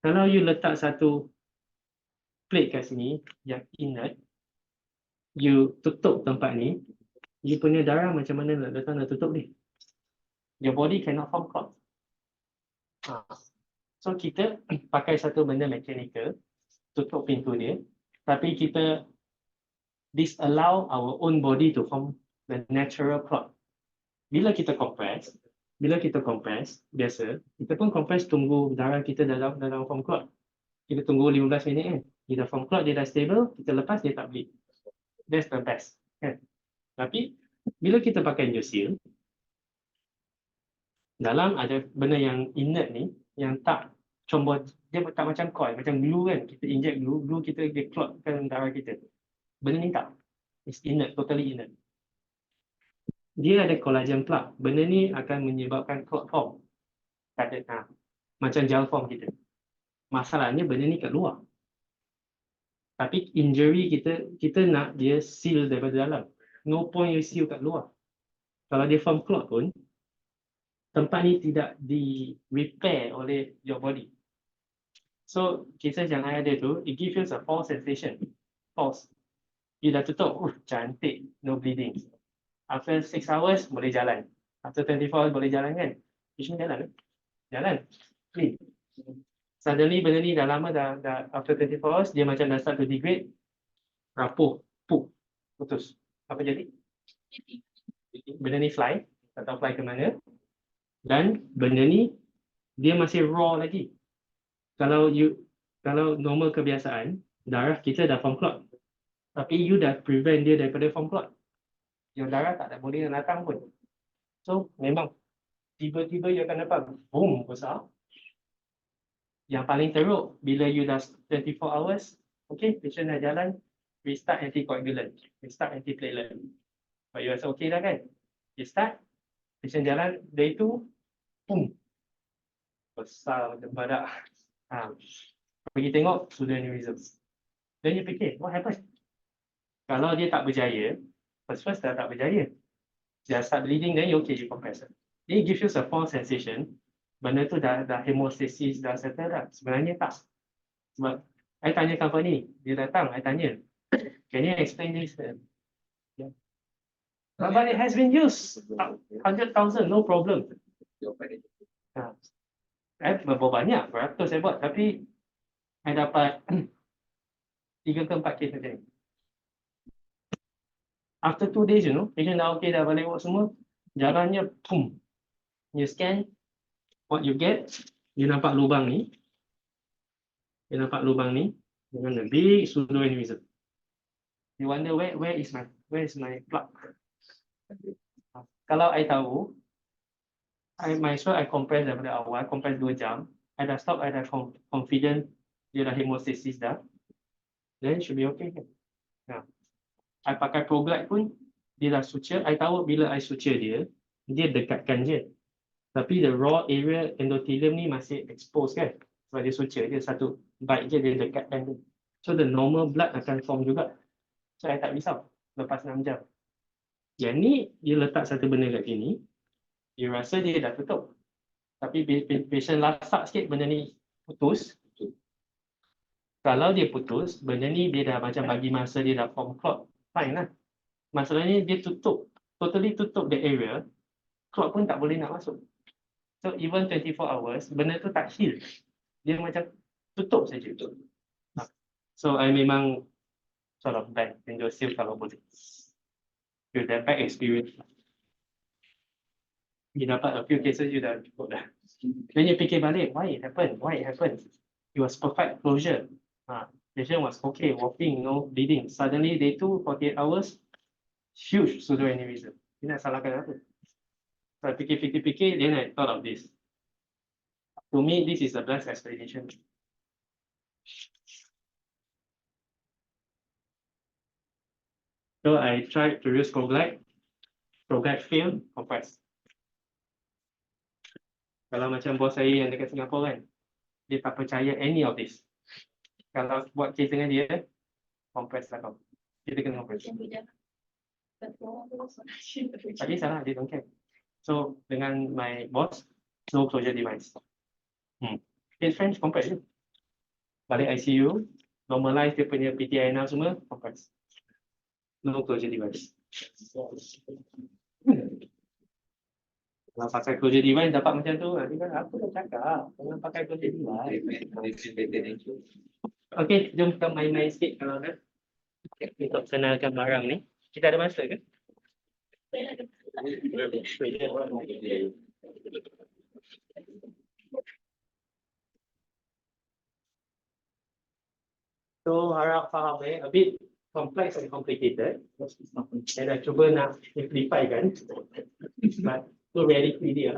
Kalau you letak satu plate kat sini yang inert, you tutup tempat ni, you punya darah macam mana nak datang nak tutup ni? Your body cannot form clot. So kita pakai satu benda mechanical, tutup pintu dia, tapi kita disallow our own body to form the natural clot. Bila kita compress, biasa, kita pun compress tunggu darah kita dalam form clot. Kita tunggu 15 minit kan. Dia dah form clot, dia dah stable, kita lepas dia tak bleed. That's the best. Kan? Tapi, bila kita pakai New-Seal, dalam ada benda yang inert ni, yang tak dia tak macam coil, macam glue kan. Kita inject glue kita dia clotkan darah kita. Benda ni tak. It's inert, totally inert. Dia ada collagen plug. Benda ni akan menyebabkan clot form. Macam gel form kita. Masalahnya benda ni kat luar. Tapi injury kita nak dia seal daripada dalam. No point you seal kat luar. Kalau dia form clot pun, tempat ni tidak di repair oleh your body. So, kisah yang I ada tu, it gives you a false sensation. False. You dah tutup, cantik, no bleeding. After 6 hours, boleh jalan. After 24 hours, boleh jalan kan? Patient jalan. Jalan. Clean. Suddenly, benda ni dah lama, dah after 24 hours, dia macam dah start to degrade. Rapuh. Putus. Apa jadi? Benda ni fly. Tak tahu fly ke mana. Dan benda ni, dia masih raw lagi. Kalau normal kebiasaan, darah kita dah form clot. Tapi you dah prevent dia daripada form clot. Your darah tak boleh datang pun. So, memang tiba-tiba you akan dapat boom besar. Yang paling teruk, bila you dah 24 hours, okay, patient dah jalan, we start anticoagulant, we start antiplatelet. But you rasa okay dah kan? You start, patient jalan, day tu, boom. Besar macam badak. Pergi tengok, sudah aneurysm. Then you fikir, what happened? Kalau dia tak berjaya, first dah tak berjaya. Dia start bleeding, then you okay, you compress. It gives you a false sensation. Benda tu dah hemostasis, dah settle dah. Sebenarnya tak. Sebab, I tanya company, dia datang, I tanya, can you explain this? Yeah. But it has been used, 100,000, no problem. Berapa banyak, beratus saya buat, tapi I dapat 3 ke 4 kes macam ni. After 2 days, patient dah okay, dah balik work semua, jalannya, boom. You scan, what you get, you nampak lubang ni. Dengan a big pseudoaneurysm. You wonder where is my plug? Kalau I tahu, I might as well I compress daripada awal, compress 2 jam. I dah stop, I dah confident dia dah hemostasis dah. Then should be okay. I pakai ProGlide pun, dia dah suture. I tahu bila I suture dia dekatkan je. Tapi the raw area endothelium ni masih exposed kan. Sebab dia suture, dia satu bite je, dia dekatkan je. So the normal blood akan form juga. So I tak risau lepas 6 jam. Yang ni, dia letak satu benda kat sini, dia rasa dia dah tutup. Tapi patient lasak sikit benda ni putus. Kalau dia putus, benda ni dia dah macam bagi masa dia dah form clot, fine lah. Masalahnya dia tutup, totally tutup the area, clot pun tak boleh nak masuk. So even 24 hours, benda tu tak heal. Dia macam tutup saja. So I memang sort of back Indocil kalau boleh. You dah back experience. You dapat a few cases, you dah cukup dah. Then you fikir balik, why it happened? Why it happened? It was perfect closure. Patient was okay, walking, no bleeding. Suddenly day 2, 48 hours, huge pseudoaneurysm. You nak salahkan apa? So I fikir, then I thought of this. To me, this is the best explanation. So I tried to use Coglide failed, compress. Kalau macam bos saya yang dekat Singapura kan, dia tak percaya any of this. Kalau buat case dengan dia, compress lah kau. Kita kena compress. Tadi salah, dia don't care. So dengan my boss, no closure device. His friends compress je. Balik ICU, normalize dia punya PTINR semua, compress. No closure device. Kalau pakai closure device dapat macam tu, nanti kan aku dah cakap, jangan pakai closure device. Okey, jom kita main-main sikit kalau nak. Untuk kenalkan barang ni. Kita ada masa ke? So harap faham a bit complex and complicated. Dan dah cuba nak simplify kan. But tu reality dia.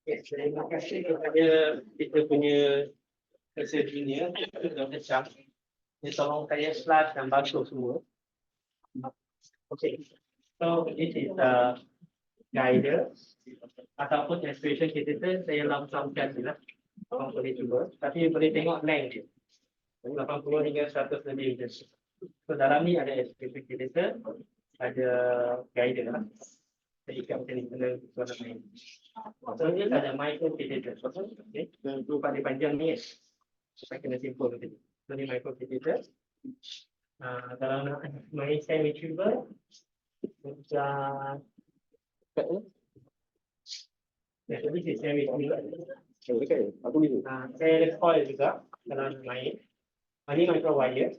Terima kasih kepada kita punya kesedia Dr. Chang. Dia tolong saya flash dan basuh semua. Okay, so this is the guide ataupun aspiration catheter saya lamsamkan je lah. Orang boleh cuba, tapi boleh tengok length dia. 80 hingga 100 lebih je. So dalam ni ada aspiration catheter, ada guide lah. Saya ikat macam ni, kena suara main. So ni ada micro catheter. Okay, tu paling panjang ni. Saya kena simpul macam ni. So ni micro catheter. Kalau nak main semi tuber, macam ya, jadi semi tuber. Saya ada coil juga kalau nak main. Ini micro wire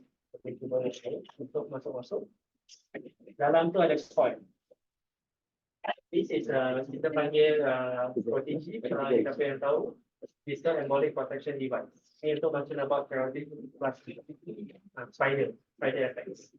untuk masuk-masuk. Dalam tu ada coil. This is kita panggil protege. Kalau siapa yang tahu, distal embolic protection device. Ini untuk macam about carotid plastic. Spider effects.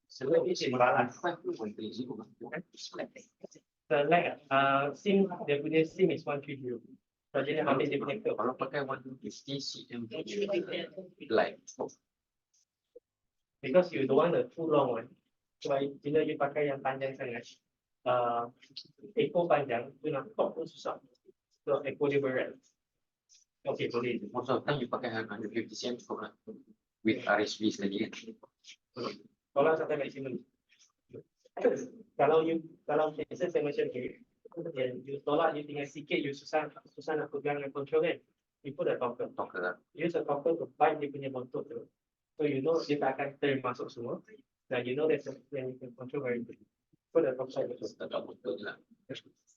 So this is balance. Select SIM, dia punya SIM is 130. So jadi ambil dia punya curve. Kalau pakai 150 cm light. Because you don't want a too long one. So bila you pakai yang panjang sangat, ekor panjang, tu nak top pun susah. So ekor dia berat. Okay, boleh. Most of the time you pakai 150 cm cukup lah. With RSV lagi kan. Tolak sampai maksimum. Kalau cases saya macam ni, you tolak, you tinggal sikit, you susah nak pegang dan control kan. You put a topper. Use a topper to bite dia punya bontot tu. So you know dia tak akan turn masuk semua. Dan you know that's when you can control very good. Put a topper.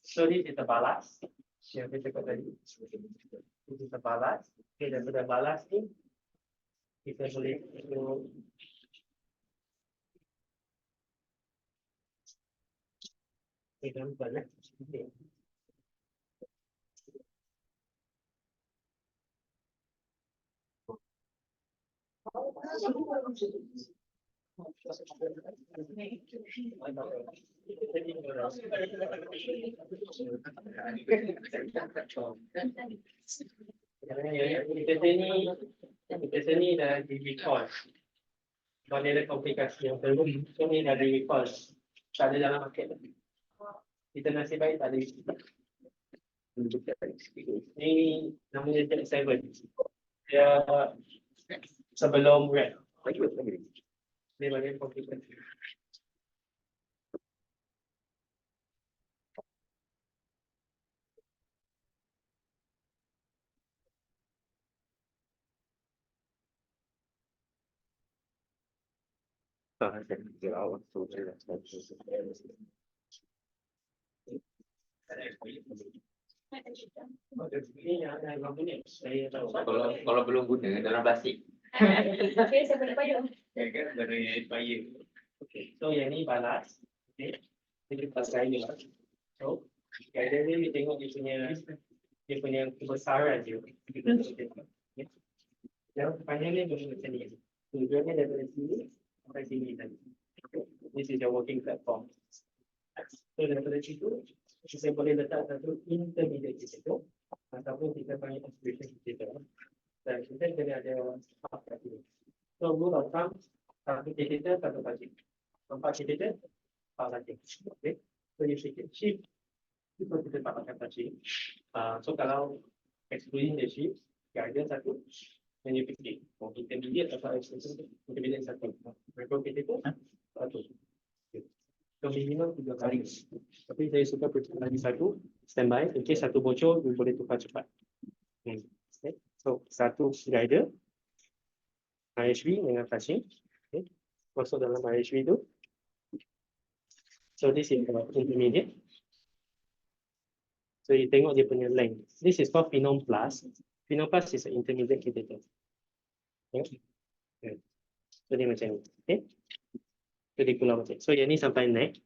So this is the balas. Yang saya cakap tadi. This is the balas. Okay, daripada balas ni, kita boleh example lah. Okay. Kita sini dah di recall. Kalau ada komplikasi yang perlu, ni dah di recall. Tak ada dalam market. Kita nasib baik tak ada. Ni namanya Jet 7. Dia sebelum red. Dia banyak komplikasi. Ini yang company. Saya tahu. Kalau belum guna dalam plastik. Okay, saya boleh baju. Ya kan, dari expire. Okay. So yang ni balas. Okay. Jadi pasal ini lah. So, guide ni tengok dia punya kebesaran dia. Okay. Yang panjang ni boleh macam ni. Tujuannya daripada sini sampai sini tadi. Okay. This is your working platform. So daripada situ, kita boleh letak satu intermediate di situ. Ataupun kita panggil aspiration di situ. Dan kita kena ada empat kaki. So rule of thumb, satu catheter, satu kaki. Empat catheter, empat kaki. Okay. So you should shift. Itu kita tak pakai touching. So kalau excluding the shift, guidance satu. Dan you fikir, intermediate atau intermediate satu. Micro catheter, satu. So minimum 3 kali. Tapi saya suka percaya lagi satu, standby. In case satu bocor, you boleh tukar cepat. Okay. So satu guider, IHV dengan flashing. Okay. Masuk dalam IHV tu. So this is intermediate. So you tengok dia punya length. This is called Phenom Plus. Phenom Plus is an intermediate catheter. Okay. So dia macam ni. Okay. So dia pulau macam ni. So yang ni sampai neck.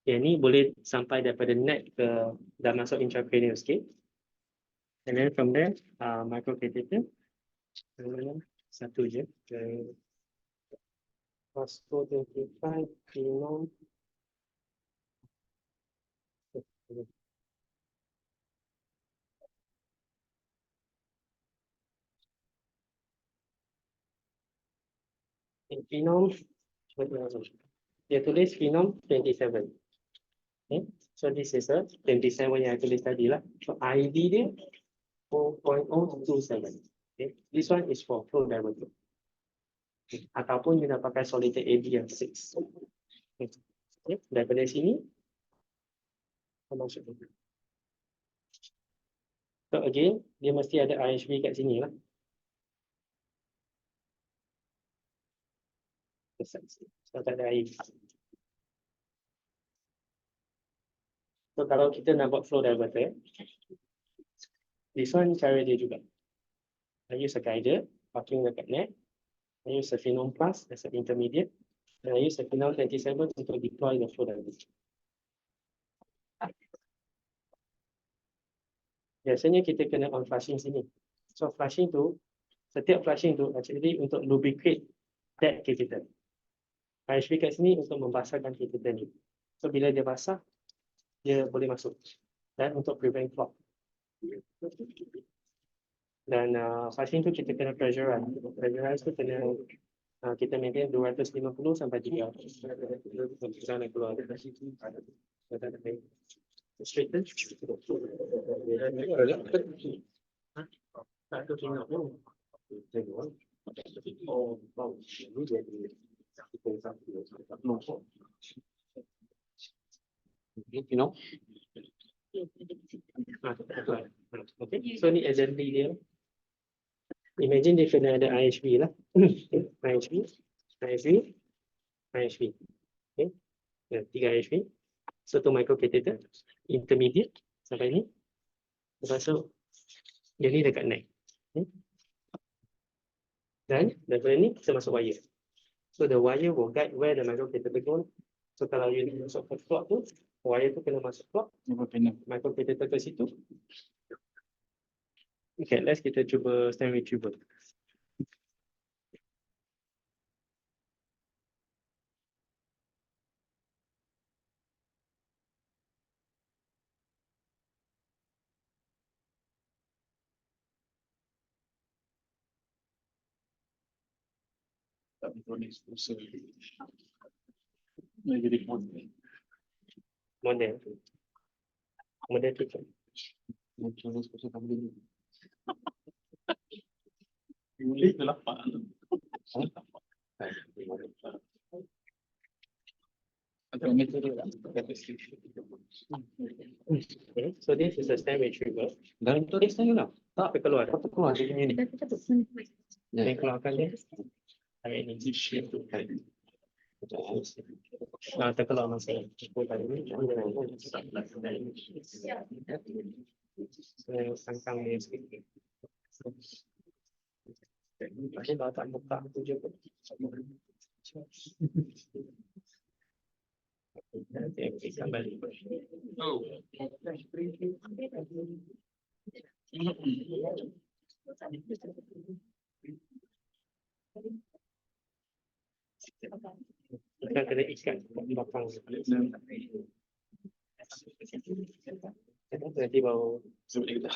Yang ni boleh sampai daripada neck ke dah masuk intracranial sikit. And then from there, micro catheter. Satu je. Vasco 25, Phenom. Phenom, dia tulis Phenom 27. Okay. So this is a 27 yang I tulis tadi lah. So ID dia 4.027. Okay. This one is for flow diverter. Okay. Ataupun you nak pakai solitaire AB yang 6. Okay. Okay. Daripada sini masuk. So again, dia mesti ada IHV kat sini lah. So tak ada air. So kalau kita nak buat flow diverter, this one cara dia juga. I use a guider, parking dekat neck. I use a Phenom Plus as an intermediate. And I use a Phenom 27 untuk deploy the flow diverter. Biasanya kita kena on flushing sini. So flushing tu, setiap flushing tu actually untuk lubricate that catheter. IHV kat sini untuk membasahkan catheter ni. So bila dia basah, dia boleh masuk. Dan untuk prevent clot. Dan flushing tu kita kena pressurize. Pressurize tu kena kita maintain 250 sampai 300. Jangan keluar. Straighten. Tak tu tengok tu. Oh, wow. Ini jadi You know? okay. So ni assembly dia. Imagine dia kena ada IHV lah. IHV, IHV, IHV. Okay. 3 IHV. So tu micro catheter, intermediate sampai ni. Lepas tu dia ni dekat neck. Okay. Dan daripada ni kita masuk wire. So the wire will guide where the micro catheter go. So kalau you masuk ke plug tu, wire tu kena masuk plug. Micro catheter ke situ. Okay, let's kita cuba stand retriever. Tak tulis usaha. Jadi model. Model. Model tu. Tulis usaha tak boleh. Boleh ke lapak? Atau metode lah. Okay. So this is a stem retriever. Dalam tulis saya lah. Tak keluar. Apa keluar dari ni? Saya keluarkan dia. Tarik ni. Nah, terkeluar masa sangkang dia sikit. Tapi kalau tak buka tu je pun. Nanti kita balik. Oh. Kita kena ikat belakang. Nanti baru Sebalik kita.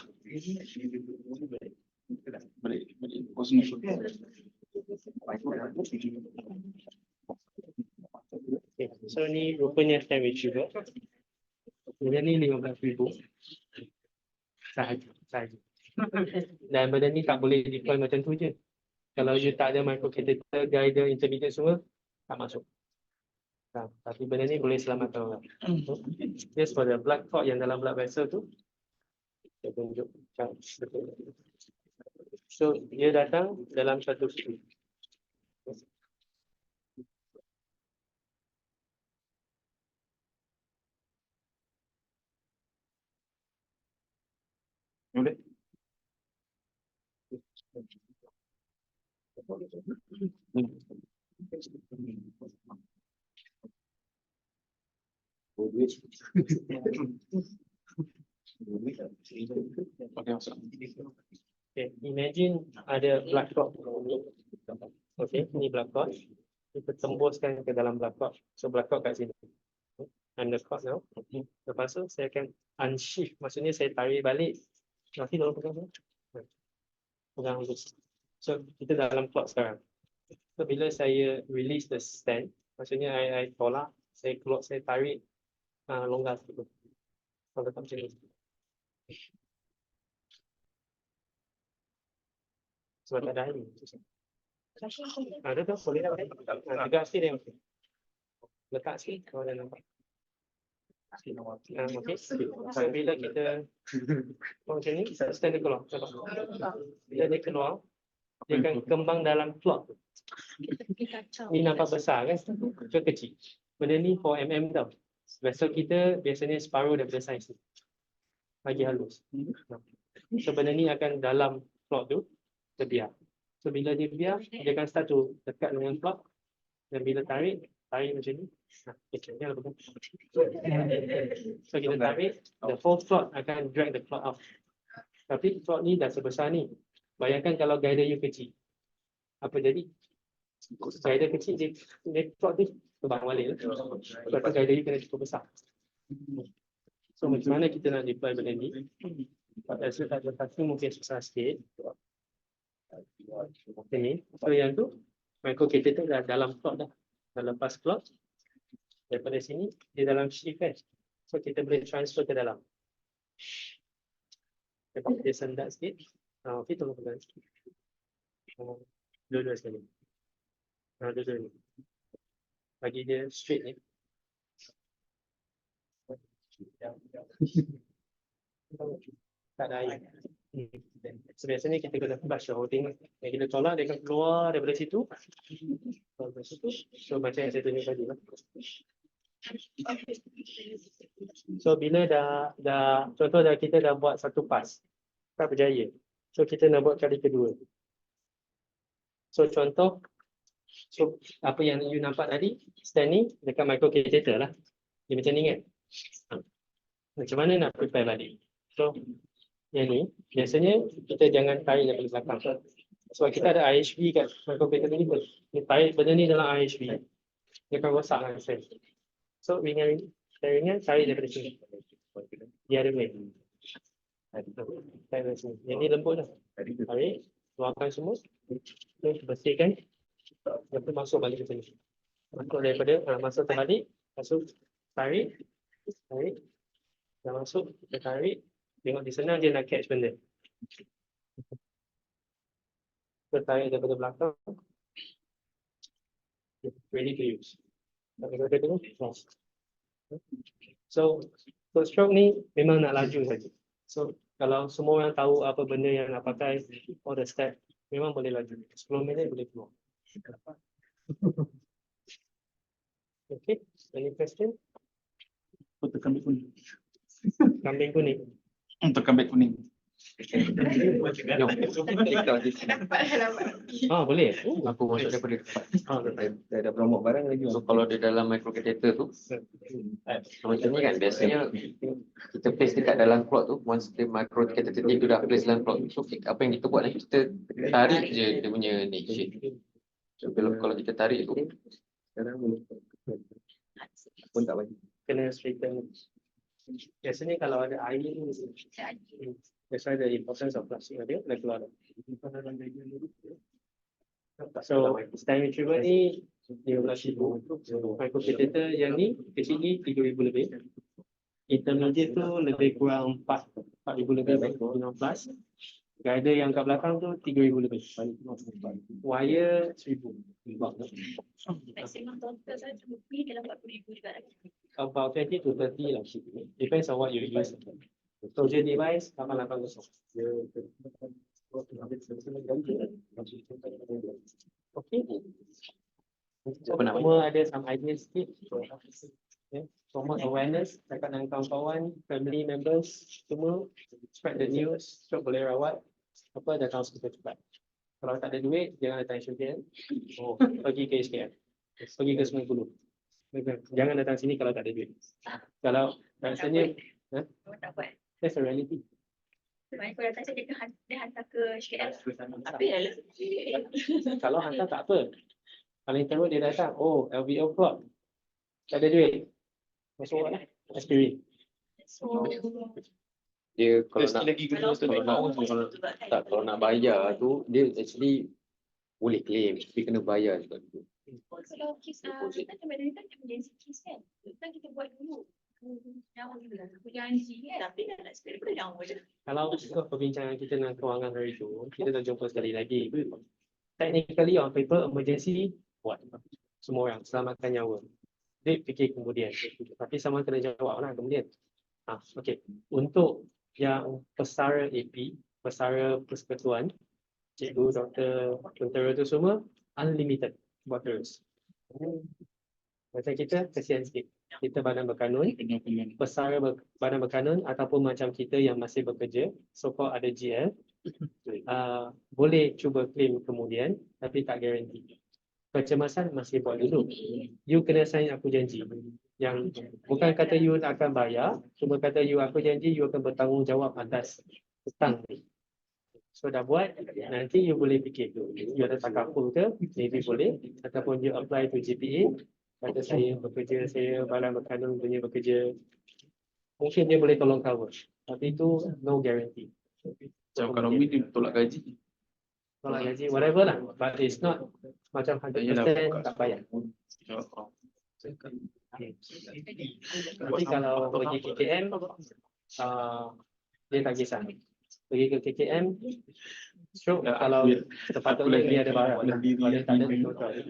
Balik. Kosong. okay. So ni rupanya stem retriever. Dia ni 15,000 sahaja. Dan benda ni tak boleh deploy macam tu je. Kalau you tak ada microcatheter, guider, intermediate semua, tak masuk. Nah, tapi benda ni boleh selamatkan orang. Just for the blood clot yang dalam blood vessel tu, saya tunjuk. So, dia datang dalam satu stream. Boleh? Pakai masak. Okay, imagine ada blood clot. Okay, ni blood clot. Kita tembuskan ke dalam blood clot. So blood clot kat sini. I'm the clot now. Lepas tu saya akan unshift. Maksudnya saya tarik balik. Nanti tolong pegang saya. Pegang dulu. So kita dalam clot sekarang. So bila saya release the stent, maksudnya I tolak, saya keluar, saya tarik longgar sikit. Kalau letak macam ni. Sebab tak ada air. Ada tu, boleh tak? Tegak sikit dia. Letak sikit, kalau dah nampak. Okay. So bila kita macam ni, stand dia keluar. Bila dia keluar, dia akan kembang dalam clot. Ni nampak besar kan? So kecil. Benda ni 4mm tau. Vessel kita biasanya separuh daripada saiz ni. Lagi halus. So benda ni akan dalam clot tu, dia biar. So bila dia biar, dia akan start to dekat dengan clot. Dan bila tarik macam ni. So kita tarik, the whole clot akan drag the clot out. Tapi clot ni dah sebesar ni. Bayangkan kalau guider you kecil. Apa jadi? Guider kecil, dia clot tu terbang balik. Sebab tu guider you kena cukup besar. So macam mana kita nak deploy benda ni? Pada satu mungkin susah sikit. Ini. So yang tu, microcatheter dah dalam clot dah. Dah lepas clot. Daripada sini, dia dalam shift kan. So kita boleh transfer ke dalam. Lepas dia sendak sikit. Okey, tolong pegang sikit. Dua-dua sekali. Dua-dua ni. Bagi dia straight ni. Tak ada air. So biasanya kita kena flush the whole thing. Yang kita tolak, dia akan keluar daripada situ. So macam yang saya tunjuk tadi lah. So bila dah contoh kita dah buat satu pass, tak berjaya. So kita nak buat kali kedua. So contoh, so apa yang you nampak tadi, stand ni dekat microcatheter lah. Dia macam ni kan. Macam mana nak prepare balik? So yang ni biasanya kita jangan tarik daripada belakang. Sebab kita ada IHV kat microcatheter ni pun. Dia tarik benda ni dalam IHV. Dia akan rosakkan sel. So ringan tarik daripada sini. Dia ada way. Tarik dari sini. Yang ni lembut dah. Tarik, keluarkan semua. Terus bersihkan. Lepas tu masuk balik ke sini. Masuk daripada, masuk terbalik, masuk, tarik, dah masuk, kita tarik, tengok di sana dia nak catch benda. Kita tarik daripada belakang. Ready to use. Kita tengok, So stroke ni memang nak laju saja. So kalau semua orang tahu apa benda yang nak pakai, all the step, memang boleh laju. 10 minit boleh keluar. Okay, any question? Tekan beg kuning. Kambing kuning. Tekan beg kuning. Yo, Dapat halaman. Boleh. aku masuk daripada Dah ada promote barang lagi. so kalau di dalam microcatheter tu macam ni kan biasanya kita place dekat dalam clot tu once the microcatheter tu dah place dalam clot so apa yang kita buat ni kita tarik je dia punya ni shape. So kalau kita tarik tu Sekarang boleh. Pun tak bagi. Kena straighten. Biasanya kalau ada air ni, that's why the importance of plastic ada, dah keluar dah. So, stand retriever ni, dia RM12,000. Microcatheter yang ni, kecil ni RM3,000 lebih. Intermediate tu lebih kurang RM4,000 lebih, plus. Guider yang kat belakang tu RM3,000 lebih. Wire RM1,000. Maximum total saya cuma beli dalam 40,000 juga lagi. About 20 to 30 lah. Depends on what you use. Soldier device, 880. Okay. Apa nama? Semua ada some ideas sikit. Okay. Promote awareness dekat dengan kawan-kawan, family members, semua. Spread the news, stroke boleh rawat. Apa datang hospital cepat. Kalau tak ada duit, jangan datang SUKM. Pergi ke SKM. Pergi ke Sungai Buloh. Jangan datang sini kalau tak ada duit. Kalau rasanya, Memang tak buat. that's a reality. Sebab aku datang saya dia hantar ke SKL. Tapi dah lebih. Kalau hantar tak apa. Paling teruk dia datang, LVO plot. Tak ada duit. Masuk lah. Aspirin. So, dia kalau Sikit nak lagi guna kalau nak bayar tu dia actually boleh claim tapi kena bayar juga dulu. Kalau kes kita macam kan emergency case kan. Kan kita buat dulu. Jangan dulu. Aku janji kan. tapi dah nak spare daripada jauh je. Kalau ikut perbincangan kita dengan kewangan hari itu, kita dah jumpa sekali lagi. Technically on paper, emergency buat. Semua orang selamatkan nyawa. Dia fikir kemudian. Tapi sama kena jawab lah kemudian. Okay. Untuk yang pesara AP, pesara persekutuan, cikgu, doktor, tentera tu semua, unlimited buat terus. Macam kita, kesian sikit. Kita badan berkanun, pesara badan berkanun ataupun macam kita yang masih bekerja, so-called ada GL, boleh cuba claim kemudian, tapi tak garanti. Kecemasan masih buat dulu. You kena sign aku janji. Yang bukan kata you akan bayar, cuma kata you aku janji you akan bertanggungjawab atas hutang ni. So dah buat, nanti you boleh fikir you ada takaful ke, maybe boleh, ataupun you apply to GPA, kata saya bekerja, saya badan berkanun punya bekerja, mungkin dia boleh tolong cover, tapi itu no guarantee. Macam kalau minimum tolak gaji. Tolak gaji, whatever lah, but it's not macam 100% tak bayar. Tapi kalau pergi KKM, dia tak kisah. Pergi ke KKM, stroke kalau sepatutnya dia ada barang. Kalau tak ada,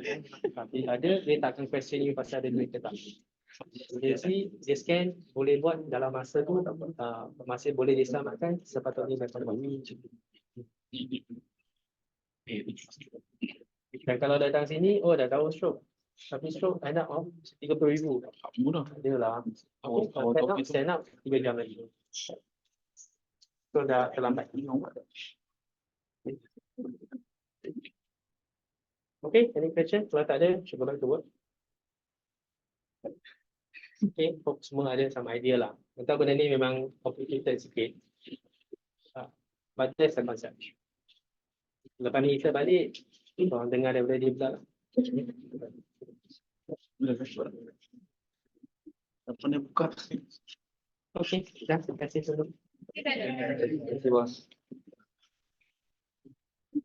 tapi ada, dia tak akan question you pasal ada duit ke tak. Dia scan, boleh buat dalam masa tu, masih boleh diselamatkan, sepatutnya dapat buat. Dan kalau datang sini, dah tahu stroke. Tapi stroke end up 30,000. Murah. Dia lah. Stand up 3 jam lagi. So dah terlambat. Okay, any question? Kalau tak ada, cuba back to work. Okay, hope semua ada some idea lah. Entah benda ni memang complicated sikit. But that's the concept. Lepas ni kita balik, korang dengar daripada dia pula lah. Apa ni buka? Okay, dah, terima kasih dulu. Kita ada. Terima kasih bos.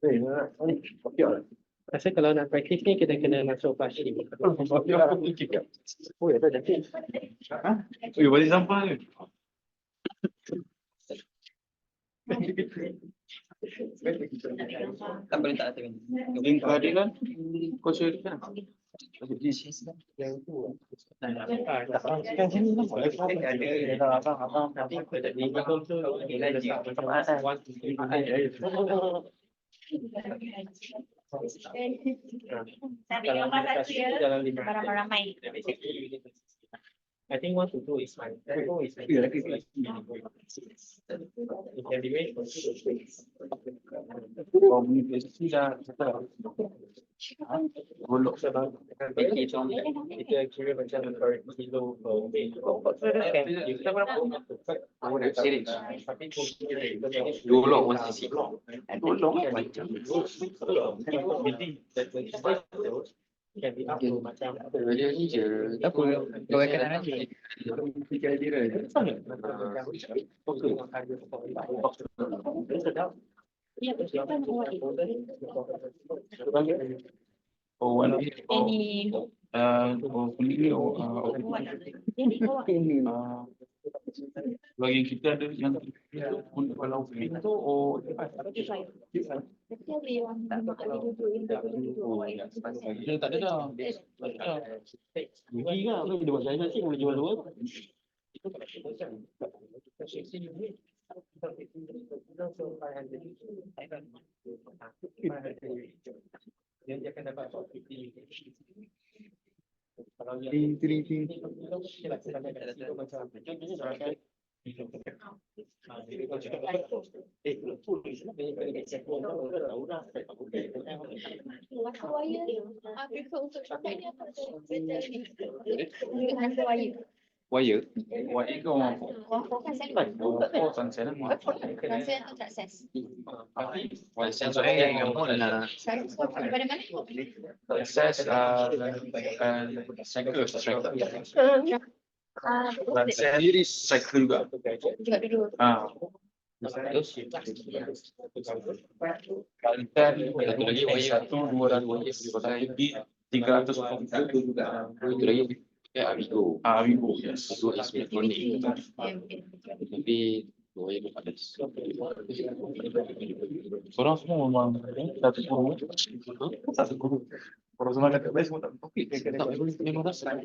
Okey lah. Rasa kalau nak praktis ni kita kena masuk flashing. Oh ya, dah jadi. Balik sampah ke? Tak boleh tak ada. Yang keadilan, kau share kan? Yang tu. Kan sini lah. Abang tapi jadi betul tu nilai letak macam 1 2 Saya ambil gambar satu ya. Beramai-ramai. I think 1 to 2 is fine. 2 is fine. It can be made for 2 to 3. Komunikasi dah settle. Golok sebab kita kira macam per kilo per kita berapa? Tapi Dua log 1 cc. can be up to macam Dia ni je. Tak apa. Kau akan aja. Fikir dia. Oh, one. Ini Kuning ni. Bagi kita ada yang pun kalau itu dia tak ada dah. rugi ke apa dia buat saya sih boleh jual dua. Dia akan dapat 50. Kalau Wire. Wire kau sunset lah. Sensor yang mana? Access cycle striker. Dan sendiri cycle juga. juga dulu. Kalikan Satu lagi wire. 1, 200 lagi 300 Itu lagi Avigo. Avigo, yes. Itu is electronic. Tapi wire tu ada. Korang semua memang satu guru. Satu guru. Korang semua kata best semua tak topik. Tak, memang rasa.